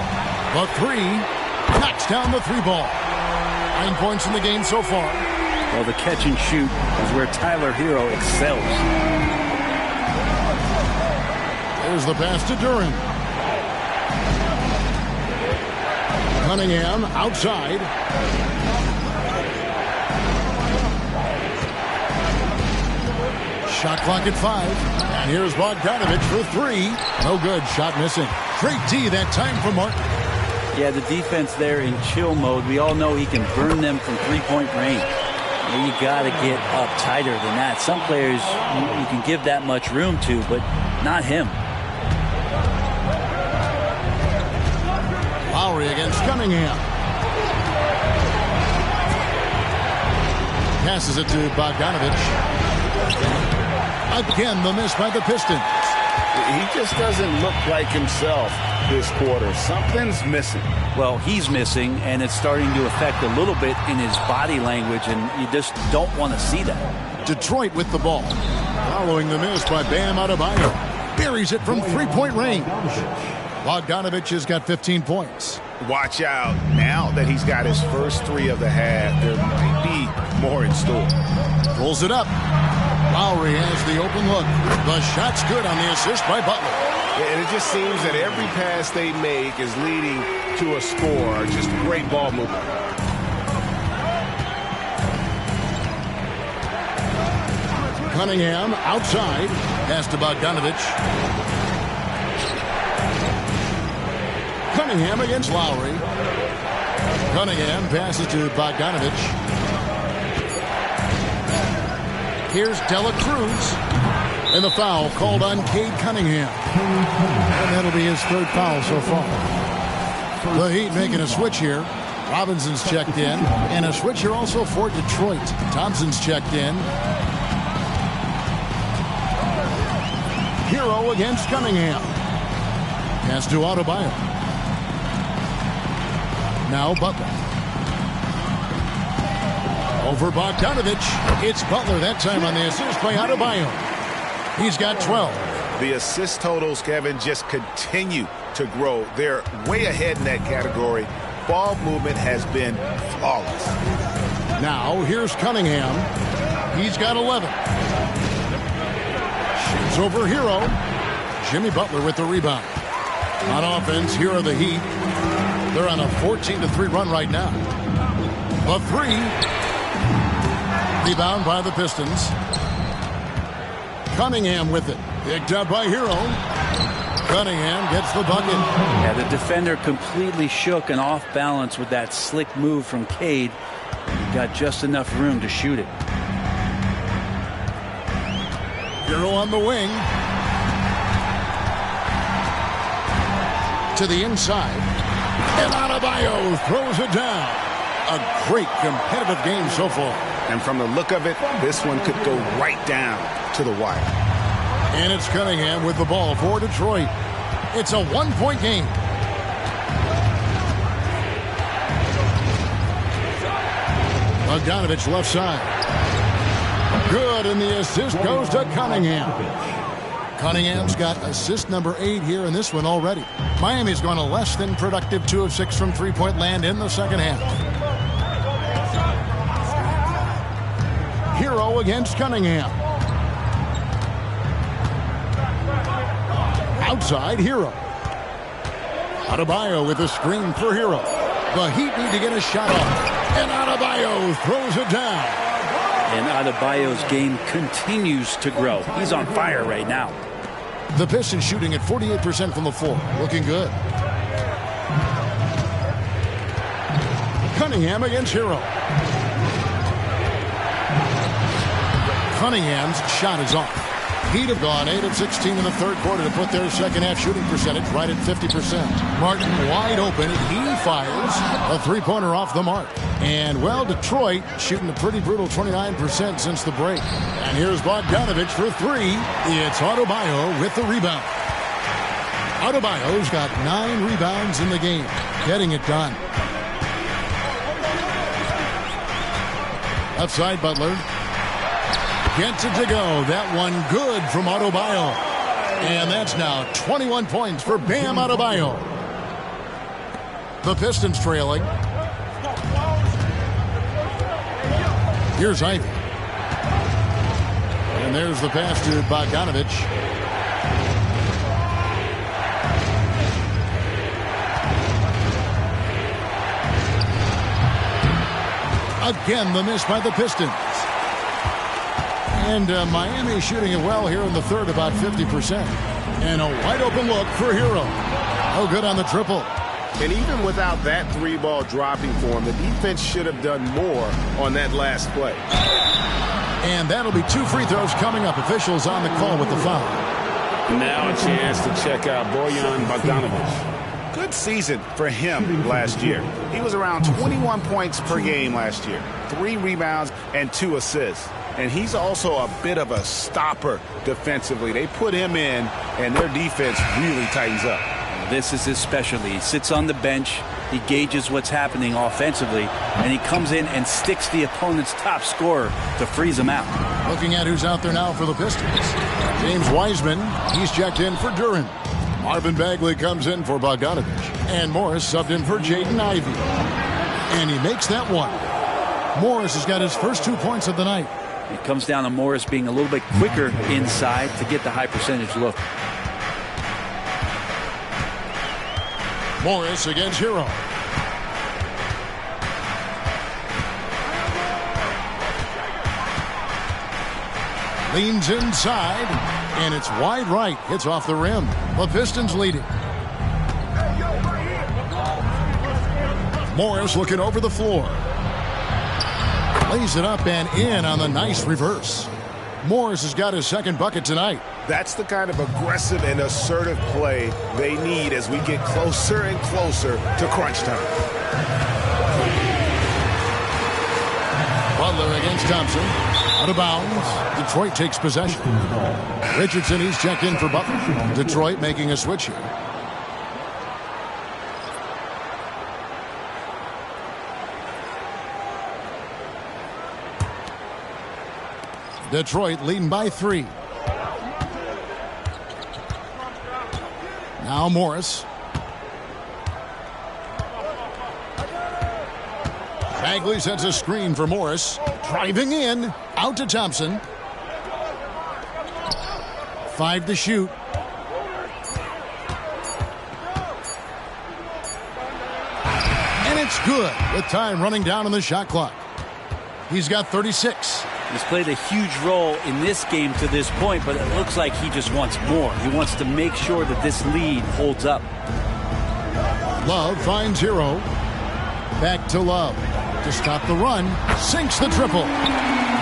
The 3. Knocks down the 3 ball. 9 points in the game so far. Well, the catch and shoot is where Tyler Hero excels. There's the pass to Duren. Cunningham outside. Shot clock at 5. And here's Bogdanovich for 3. No good. Shot missing. Great D that time for Martin. Yeah, the defense there in chill mode. We all know he can burn them from three-point range. You got to get up tighter than that. Some players you can give that much room to, but not him. Lowry against Cunningham. Passes it to Bogdanovich. Again, the miss by the Pistons. He just doesn't look like himself this quarter. Something's missing. Well, he's missing, and it's starting to affect a little bit in his body language, and you just don't want to see that. Detroit with the ball. Following the miss by Bam Adebayo. Buries it from three-point range. Bogdanovich has got 15 points. Watch out. Now that he's got his first 3 of the half, there might be more in store. Pulls it up. Lowry has the open look. The shot's good on the assist by Butler. And it just seems that every pass they make is leading to a score. Just great ball movement. Cunningham outside. Pass to Bogdanovich. Cunningham against Lowry. Cunningham passes to Bogdanovich. Here's Dela Cruz. And the foul called on Cade Cunningham. And that'll be his 3rd foul so far. The Heat making a switch here. Robinson's checked in. And a switch here also for Detroit. Thompson's checked in. Hero against Cunningham. Pass to Adebayo. Now Butler. Over Bogdanovich. It's Butler that time on the assist by Adebayo. He's got 12. The assist totals, Kevin, just continue to grow. They're way ahead in that category. Ball movement has been flawless. Now, here's Cunningham. He's got 11. Shoots over Hero. Jimmy Butler with the rebound. On offense, here are the Heat. They're on a 14-3 run right now. A three. Rebound by the Pistons. Cunningham with it. Picked up by Hero. Cunningham gets the bucket. Yeah, the defender completely shook and off balance with that slick move from Cade. He got just enough room to shoot it. Hero on the wing. To the inside. And Adebayo throws it down. A great competitive game so far. And from the look of it, this one could go right down to the wire. And it's Cunningham with the ball for Detroit. It's a one-point game. Bogdanovich left side. Good, and the assist goes to Cunningham. Cunningham's got assist number 8 here in this one already. Miami's gone a less than productive 2 of 6 from three-point land in the second half. Hero against Cunningham. Outside, Hero. Adebayo with a screen for Hero. The Heat need to get a shot off. And Adebayo throws it down. And Adebayo's game continues to grow. He's on fire right now. The Pistons shooting at 48% from the floor. Looking good. Cunningham against Hero. Cunningham's shot is off. Heat have gone 8 of 16 in the third quarter to put their second half shooting percentage right at 50%. Martin wide open. He fires a three-pointer off the mark. And, well, Detroit shooting a pretty brutal 29% since the break. And here's Bogdanovich for 3. It's Adebayo with the rebound. Adebayo's got 9 rebounds in the game. Getting it done. Left side, Butler. Gets it to go. That one good from Adebayo. And that's now 21 points for Bam Adebayo. The Pistons trailing. Here's Ivy. And there's the pass to Bogdanovich. Again, the miss by the Pistons. And Miami shooting it well here in the third, about 50%. And a wide open look for Hero. Oh, good on the triple. And even without that 3-ball dropping for him, the defense should have done more on that last play. And that'll be 2 free throws coming up. Officials on the call with the foul. Now a chance to check out Bojan Bogdanovich. Good season for him last year. He was around 21 points per game last year. 3 rebounds and 2 assists. And he's also a bit of a stopper defensively. They put him in, and their defense really tightens up. This is his specialty. He sits on the bench, he gauges what's happening offensively, and he comes in and sticks the opponent's top scorer to freeze him out. Looking at who's out there now for the Pistons. James Wiseman, he's checked in for Duren. Marvin Bagley comes in for Bogdanovich. And Morris subbed in for Jaden Ivey. And he makes that one. Morris has got his first 2 points of the night. It comes down to Morris being a little bit quicker inside to get the high percentage look. Morris against Hero. Leans inside, and it's wide right. Hits off the rim. The Pistons leading. Morris looking over the floor. Lays it up and in on the nice reverse. Morris has got his second bucket tonight. That's the kind of aggressive and assertive play they need as we get closer and closer to crunch time. Butler against Thompson. Out of bounds. Detroit takes possession. Richardson, he's checked in for Butler. Detroit making a switch here. Detroit leading by 3. Now Morris. Bagley sets a screen for Morris. Driving in. Out to Thompson. 5 to shoot. And it's good with time running down on the shot clock. He's got 36. He's played a huge role in this game to this point, but it looks like he just wants more. He wants to make sure that this lead holds up. Love finds Hero. Back to Love. To stop the run. Sinks the triple.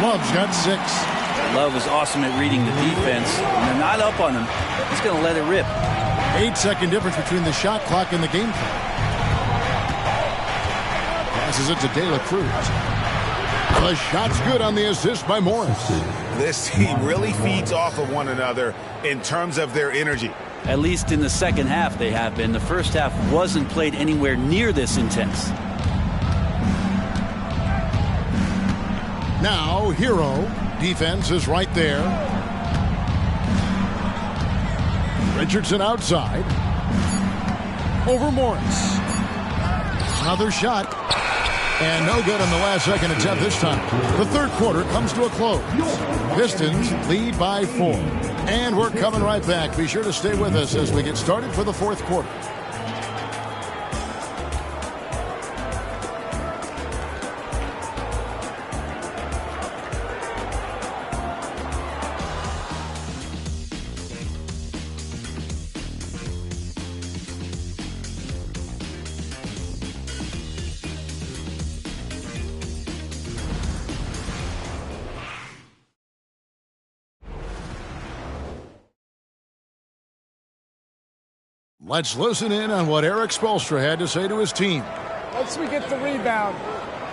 Love's got 6. Love is awesome at reading the defense. When they're not up on him, he's going to let it rip. 8-second difference between the shot clock and the game clock. Passes it to De La Cruz. The shot's good on the assist by Morris. This team really feeds off of one another in terms of their energy. At least in the second half they have been. The first half wasn't played anywhere near this intense. Now Hero. Defense is right there. Richardson outside. Over Morris. Another shot. And no good on the last second attempt this time. The third quarter comes to a close. Pistons lead by 4. And we're coming right back. Be sure to stay with us as we get started for the fourth quarter. Let's listen in on what Eric Spoelstra had to say to his team. Once we get the rebound,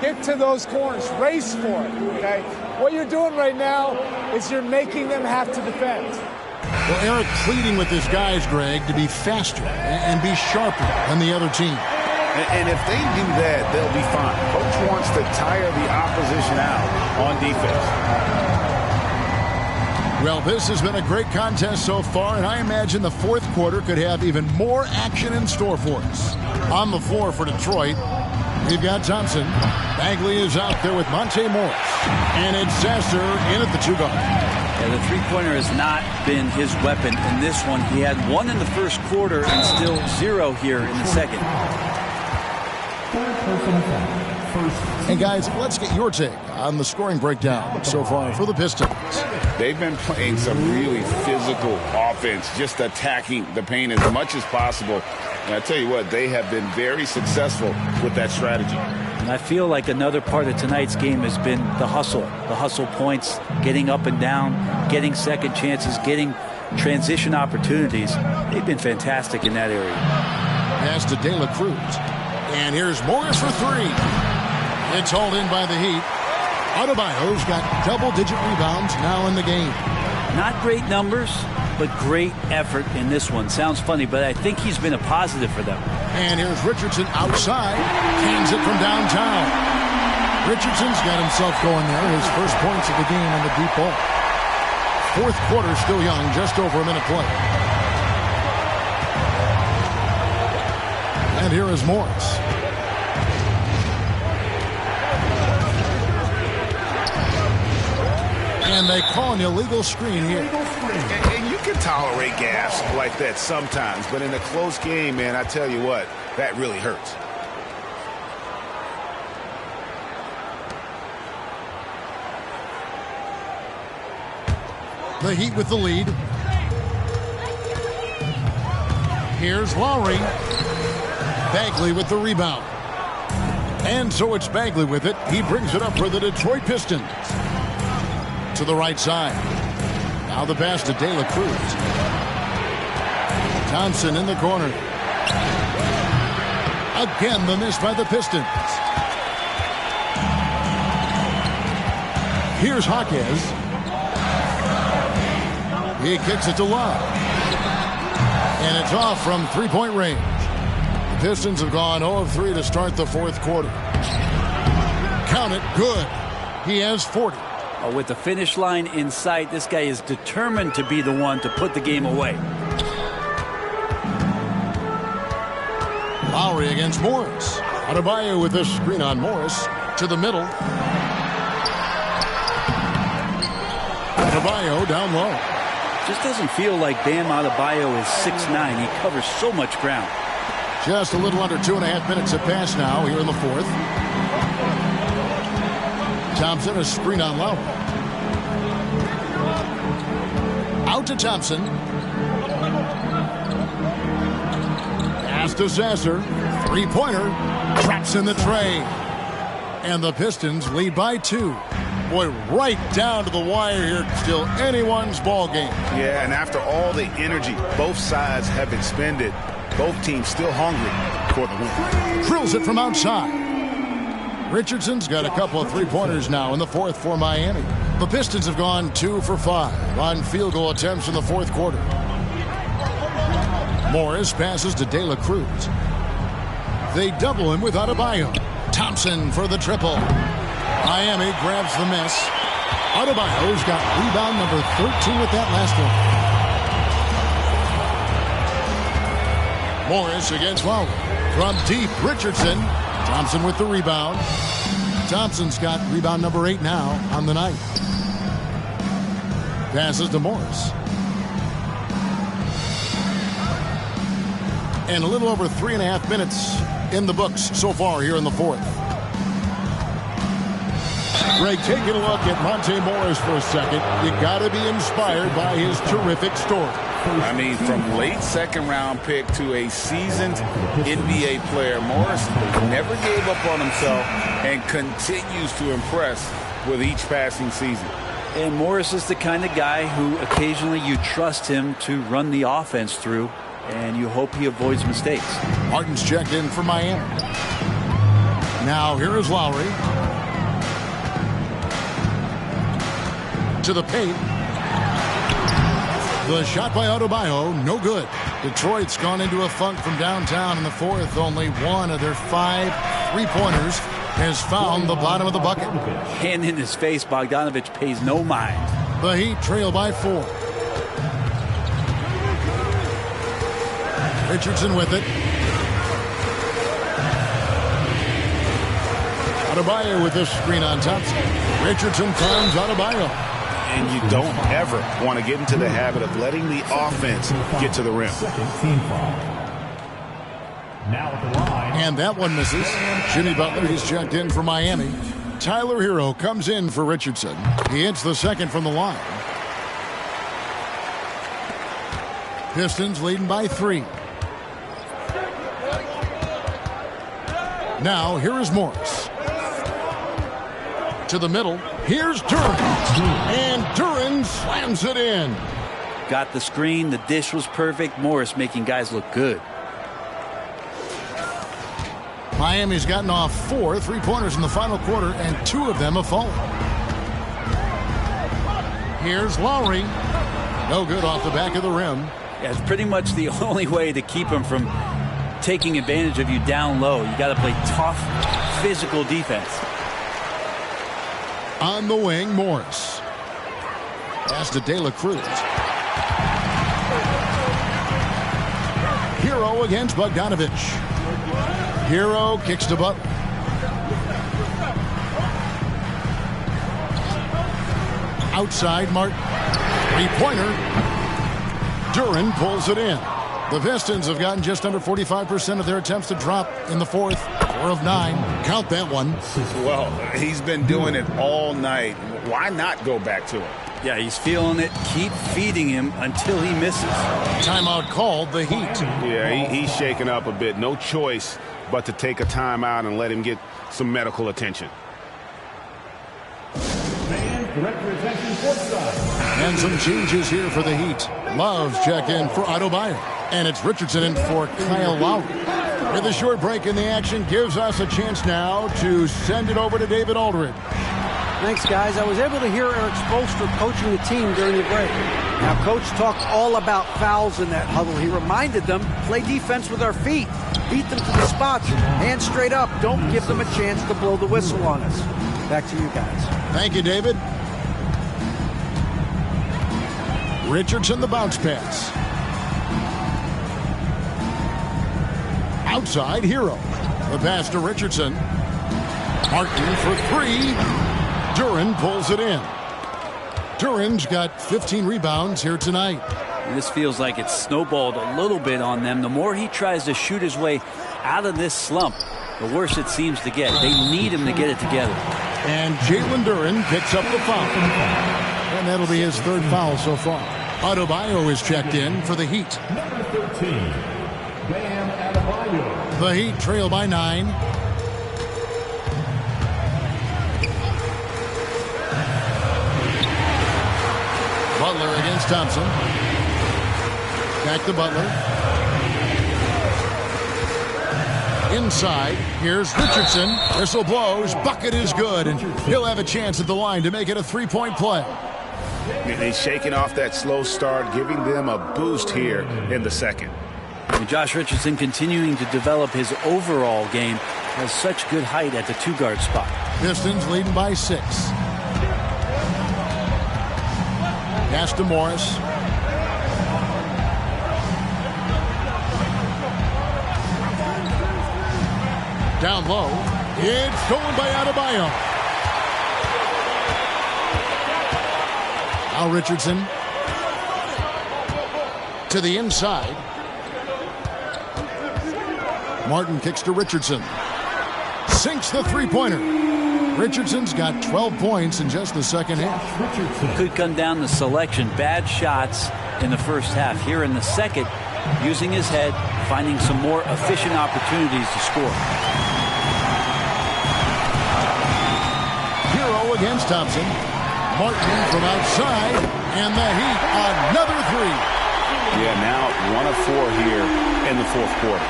get to those corners, race for it, okay? What you're doing right now is you're making them have to defend. Well, Eric pleading with his guys, Greg, to be faster and be sharper than the other team. And if they do that, they'll be fine. Coach wants to tire the opposition out on defense. Well, this has been a great contest so far, and I imagine the fourth quarter could have even more action in store for us. On the floor for Detroit, we've got Thompson. Bagley is out there with Monte Morris. And it's Sasser in at the 2-guard. Yeah, the three-pointer has not been his weapon in this one. He had 1 in the first quarter and still 0 here in the second. And guys, let's get your take on the scoring breakdown so far for the Pistons. They've been playing some really physical offense, just attacking the paint as much as possible. And I tell you what, they have been very successful with that strategy. And I feel like another part of tonight's game has been the hustle points, getting up and down, getting second chances, getting transition opportunities. They've been fantastic in that area. Pass to De La Cruz. And here's Morris for 3. It's hauled in by the Heat. Adebayo's got double-digit rebounds now in the game. Not great numbers, but great effort in this one. Sounds funny, but I think he's been a positive for them. And here's Richardson outside. Cans it from downtown. Richardson's got himself going there. His first points of the game on the deep ball. Fourth quarter still young, just over a minute play. And here is Morris. And they call an illegal screen here. And you can tolerate gas like that sometimes, but in a close game, man, I tell you what, that really hurts. The Heat with the lead. Here's Lowry. Bagley with the rebound. And so it's Bagley with it. He brings it up for the Detroit Pistons. To the right side. Now the pass to De La Cruz. Thompson in the corner. Again, the miss by the Pistons. Here's Jaquez. He kicks it to Love. And it's off from three-point range. The Pistons have gone 0 of 3 to start the fourth quarter. Count it, good. He has 40. With the finish line in sight, this guy is determined to be the one to put the game away. Lowry against Morris. Adebayo with this screen on Morris. To the middle. Adebayo down low. Just doesn't feel like Bam Adebayo is 6'9". He covers so much ground. Just a little under 2.5 minutes have passed now here in the fourth. Thompson, a screen on Lowry. Out to Thompson. Pass to Sasser. Three-pointer. Traps in the tray. And the Pistons lead by 2. Boy, right down to the wire here. Still anyone's ball game. Yeah, and after all the energy both sides have expended, both teams still hungry for the win. Drills it from outside. Richardson's got a couple of three-pointers now in the fourth for Miami. The Pistons have gone 2 for 5 on field goal attempts in the fourth quarter. Morris passes to De La Cruz. They double him with Adebayo. Thompson for the triple. Miami grabs the miss. Adebayo's got rebound number 13 with that last one. Morris against Lowry. From deep, Richardson. Thompson with the rebound. Thompson's got rebound number 8 now on the night. Passes to Morris. And a little over 3.5 minutes in the books so far here in the fourth. Greg, taking a look at Monte Morris for a second. You got to be inspired by his terrific story. I mean, from late second-round pick to a seasoned NBA player, Morris never gave up on himself and continues to impress with each passing season. And Morris is the kind of guy who occasionally you trust him to run the offense through, and you hope he avoids mistakes. Martin's checked in for Miami. Now here is Lowry. To the paint. The shot by Adebayo, no good. Detroit's gone into a funk from downtown in the fourth. Only one of their 5 three-pointers has found the bottom of the bucket. Hand in his face, Bogdanovich pays no mind. The Heat trail by 4. Richardson with it. Adebayo with this screen on Thompson. Richardson finds Adebayo. And you don't ever want to get into the habit of letting the offense get to the rim. And that one misses. Jimmy Butler is checked in for Miami. Tyler Hero comes in for Richardson. He hits the second from the line. Pistons leading by 3. Now here is Morris. To the middle. Here's Duren. And Duren slams it in. Got the screen. The dish was perfect. Morris making guys look good. Miami's gotten off 4 three-pointers in the final quarter, and 2 of them have fallen. Here's Lowry. No good off the back of the rim. Yeah, it's pretty much the only way to keep him from taking advantage of you down low. You got to play tough, physical defense. On the wing, Morris. Pass to De La Cruz. Hero against Bogdanovich. Hero kicks to Butler. Outside, Martin. Three-pointer. Duren pulls it in. The Pistons have gotten just under 45% of their attempts to drop in the fourth. 4 of 9. Count that one. Well, he's been doing it all night. Why not go back to it? Yeah, he's feeling it. Keep feeding him until he misses. Timeout called, the Heat. Yeah, he's shaking up a bit. No choice but to take a timeout and let him get some medical attention. And some changes here for the Heat. Love's check in for Adebayo. And it's Richardson in for Kyle Lowry. With a short break in the action gives us a chance now to send it over to David Aldridge. Thanks, guys. I was able to hear Eric Spoelstra coaching the team during the break. Now, Coach talked all about fouls in that huddle. He reminded them, play defense with our feet. Beat them to the spots. Hands straight up. Don't give them a chance to blow the whistle on us. Back to you guys. Thank you, David. Richardson, the bounce pass. Outside, Hero. The pass to Richardson. Martin for three. Duren pulls it in. Duren's got 15 rebounds here tonight. This feels like it's snowballed a little bit on them. The more he tries to shoot his way out of this slump, the worse it seems to get. They need him to get it together. And Jalen Duren picks up the foul. And that'll be his third foul so far. Adebayo is checked in for the Heat. Number 13, Bam Adebayo. The Heat trail by 9. Butler against Thompson. Back to Butler. Inside, here's Richardson. Whistle blows. Bucket is good, and he'll have a chance at the line to make it a three-point play. He's shaking off that slow start, giving them a boost here in the second. And Josh Richardson continuing to develop his overall game, has such good height at the two-guard spot. Pistons leading by 6. Pass to Morris. Down low. It's stolen by Adebayo. Now Richardson to the inside. Martin kicks to Richardson. Sinks the three-pointer. Richardson's got 12 points in just the second half. Could come down to selection. Bad shots in the first half. Here in the second, using his head, finding some more efficient opportunities to score. Hero against Thompson. Martin from outside, and the Heat another three. Yeah, now 1 of 4 here in the fourth quarter.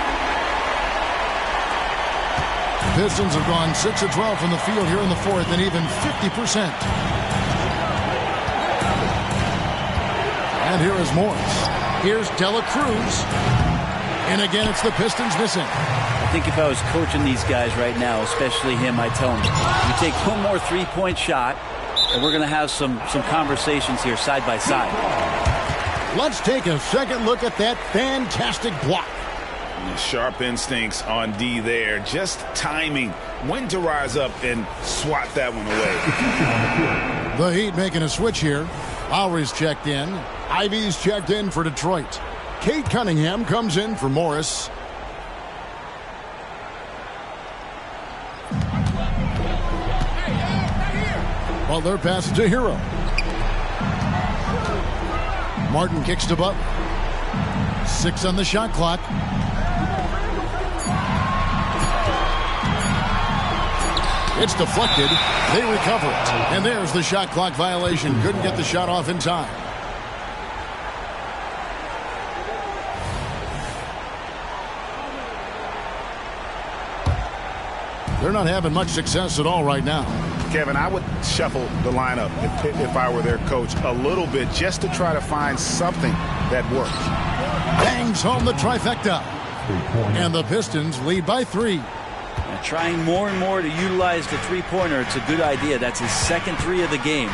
Pistons have gone 6 of 12 from the field here in the fourth, and even 50%. And here is Morris. Here's Dela Cruz. And again, it's the Pistons missing. I think if I was coaching these guys right now, especially him, I'd tell him, you take one more three-point shot, and we're going to have some conversations here side by side. Let's take a second look at that fantastic block. Sharp instincts on D there. Just timing when to rise up and swat that one away. The Heat making a switch here. Lowry's checked in. Ivy's checked in for Detroit. Kate Cunningham comes in for Morris. Butler passes to Hero. Martin kicks to Butler. 6 on the shot clock. It's deflected. They recover it. And there's the shot clock violation. Couldn't get the shot off in time. They're not having much success at all right now. Kevin, I would shuffle the lineup if I were their coach a little bit just to try to find something that works. Bangs home the trifecta. And the Pistons lead by 3. Now, trying more and more to utilize the three-pointer, it's a good idea. That's his second 3 of the game,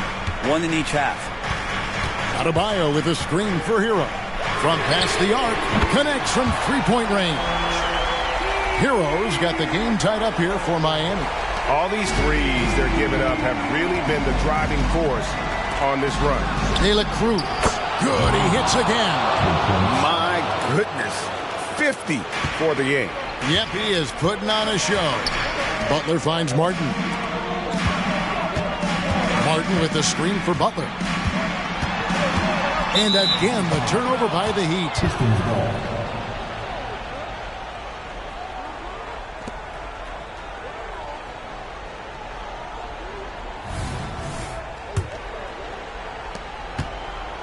1 in each half. Adebayo with a screen for Hero. From past the arc, connects from three-point range. Hero's got the game tied up here for Miami. All these threes they're giving up have really been the driving force on this run. Dela Cruz. Good, he hits again. My goodness. 50 for the game. Yep, he is putting on a show. Butler finds Martin. Martin with the screen for Butler. And again, the turnover by the Heat.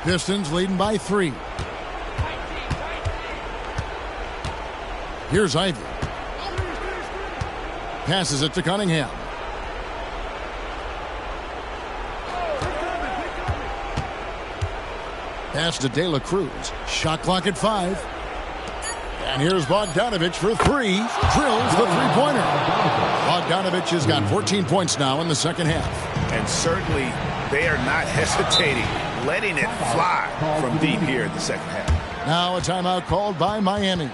Pistons leading by 3. Here's Ivy. Passes it to Cunningham. Pass to Dela Cruz. Shot clock at 5. And here's Bogdanovich for 3. Drills the three-pointer. Bogdanovich has got 14 points now in the second half. And certainly they are not hesitating, letting it fly from deep here in the second half. Now a timeout called by Miami.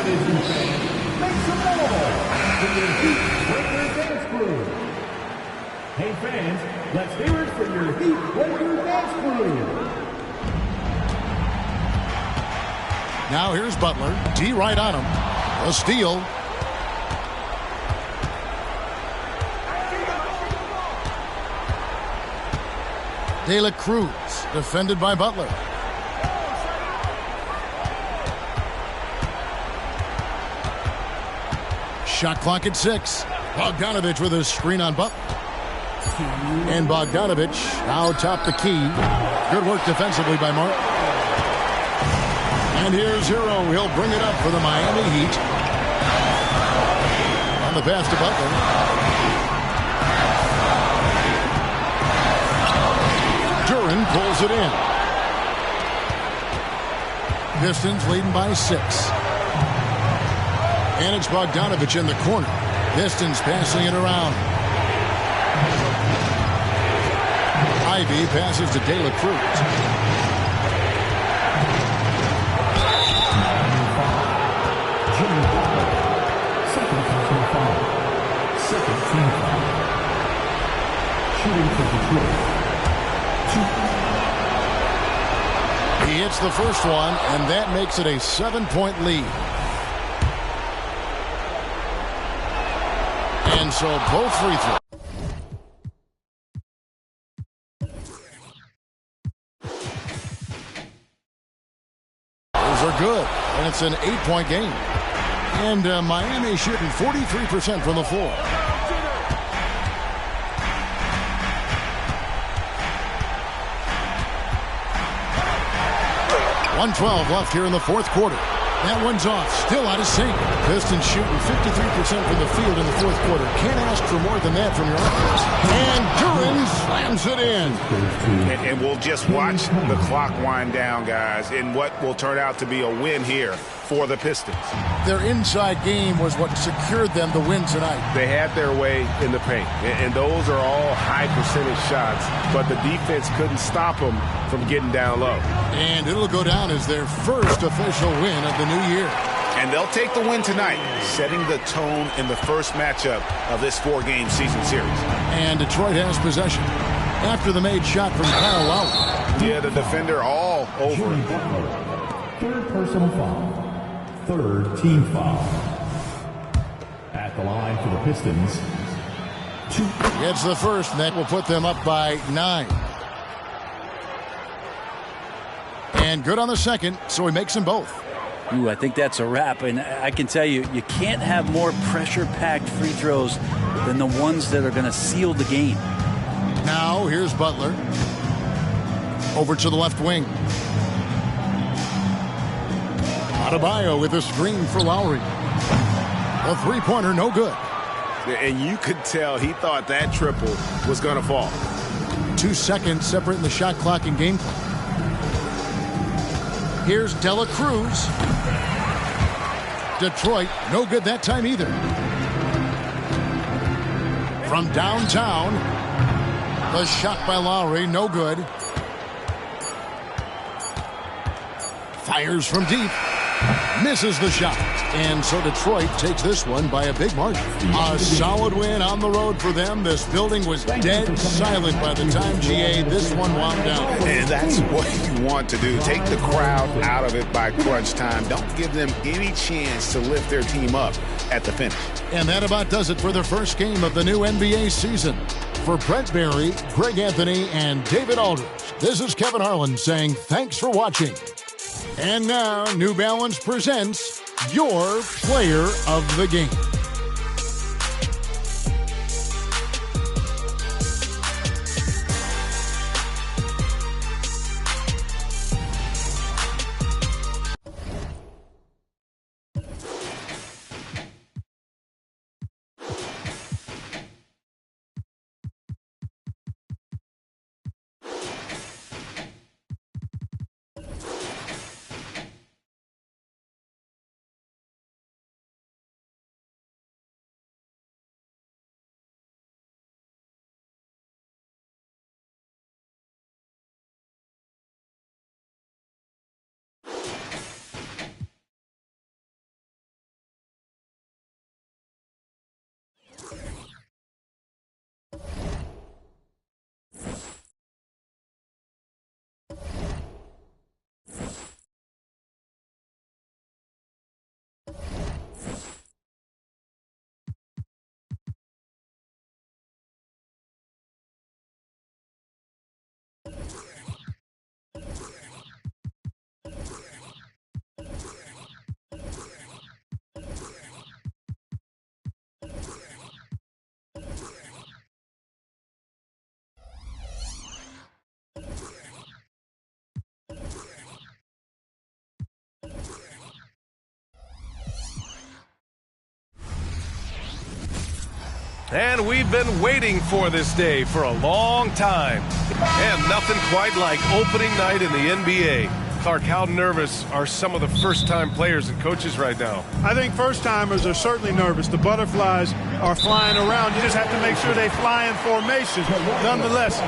it is, you fans. Make some noise for your Heat Breaker Dance Crew. Hey fans, let's hear it for your Heat Breaker Dance Crew. Now here's Butler. D right on him. A steal. De La Cruz, defended by Butler. Shot clock at 6. Bogdanovich with a screen on Butler. And Bogdanovich now top the key. Good work defensively by Mark. And here's Hero. He'll bring it up for the Miami Heat. On the pass to Butler. Duren pulls it in. Pistons leading by 6. And it's Bogdanovich in the corner. Pistons passing it around. Ivy passes to De La Cruz. Second team foul. Shooting for Detroit. 2. He hits the first one, and that makes it a 7-point lead. And so both free throws. Those are good, and it's an 8-point game. And Miami shooting 43% from the floor. 1:12 left here in the fourth quarter. That one's off, still out of sync. Pistons shooting 53% from the field in the fourth quarter. Can't ask for more than that from your offense. And Duren slams it in. And we'll just watch the clock wind down, guys, in what will turn out to be a win here for the Pistons. Their inside game was what secured them the win tonight. They had their way in the paint, and those are all high percentage shots, but the defense couldn't stop them from getting down low. And it'll go down as their first official win of the new year. And they'll take the win tonight, setting the tone in the first matchup of this 4-game season series. And Detroit has possession after the made shot from Kyle Lowry. Yeah, the defender all over it. Third personal foul. Third team foul. At the line for the Pistons. 2. It's the first, and that will put them up by 9. And good on the second, so he makes them both. Ooh, I think that's a wrap, and I can tell you, you can't have more pressure-packed free throws than the ones that are going to seal the game. Now, here's Butler. Over to the left wing. Adebayo with a screen for Lowry. A three-pointer, no good. And you could tell he thought that triple was going to fall. 2 seconds separating the shot clock and game clock. Here's De La Cruz. Detroit, no good that time either. From downtown, the shot by Lowry, no good. Fires from deep. Misses the shot. And so Detroit takes this one by a big margin. A solid win on the road for them. This building was dead silent by the time, GA, this one wound down. And that's what you want to do. Take the crowd out of it by crunch time. Don't give them any chance to lift their team up at the finish. And that about does it for the first game of the new NBA season. For Brent Barry, Greg Anthony, and David Aldridge, this is Kevin Harlan saying thanks for watching. And now, New Balance presents your player of the game. And we've been waiting for this day for a long time. And nothing quite like opening night in the NBA. Clark, how nervous are some of the first-time players and coaches right now? I think first-timers are certainly nervous. The butterflies are flying around. You just have to make sure they fly in formation. Nonetheless,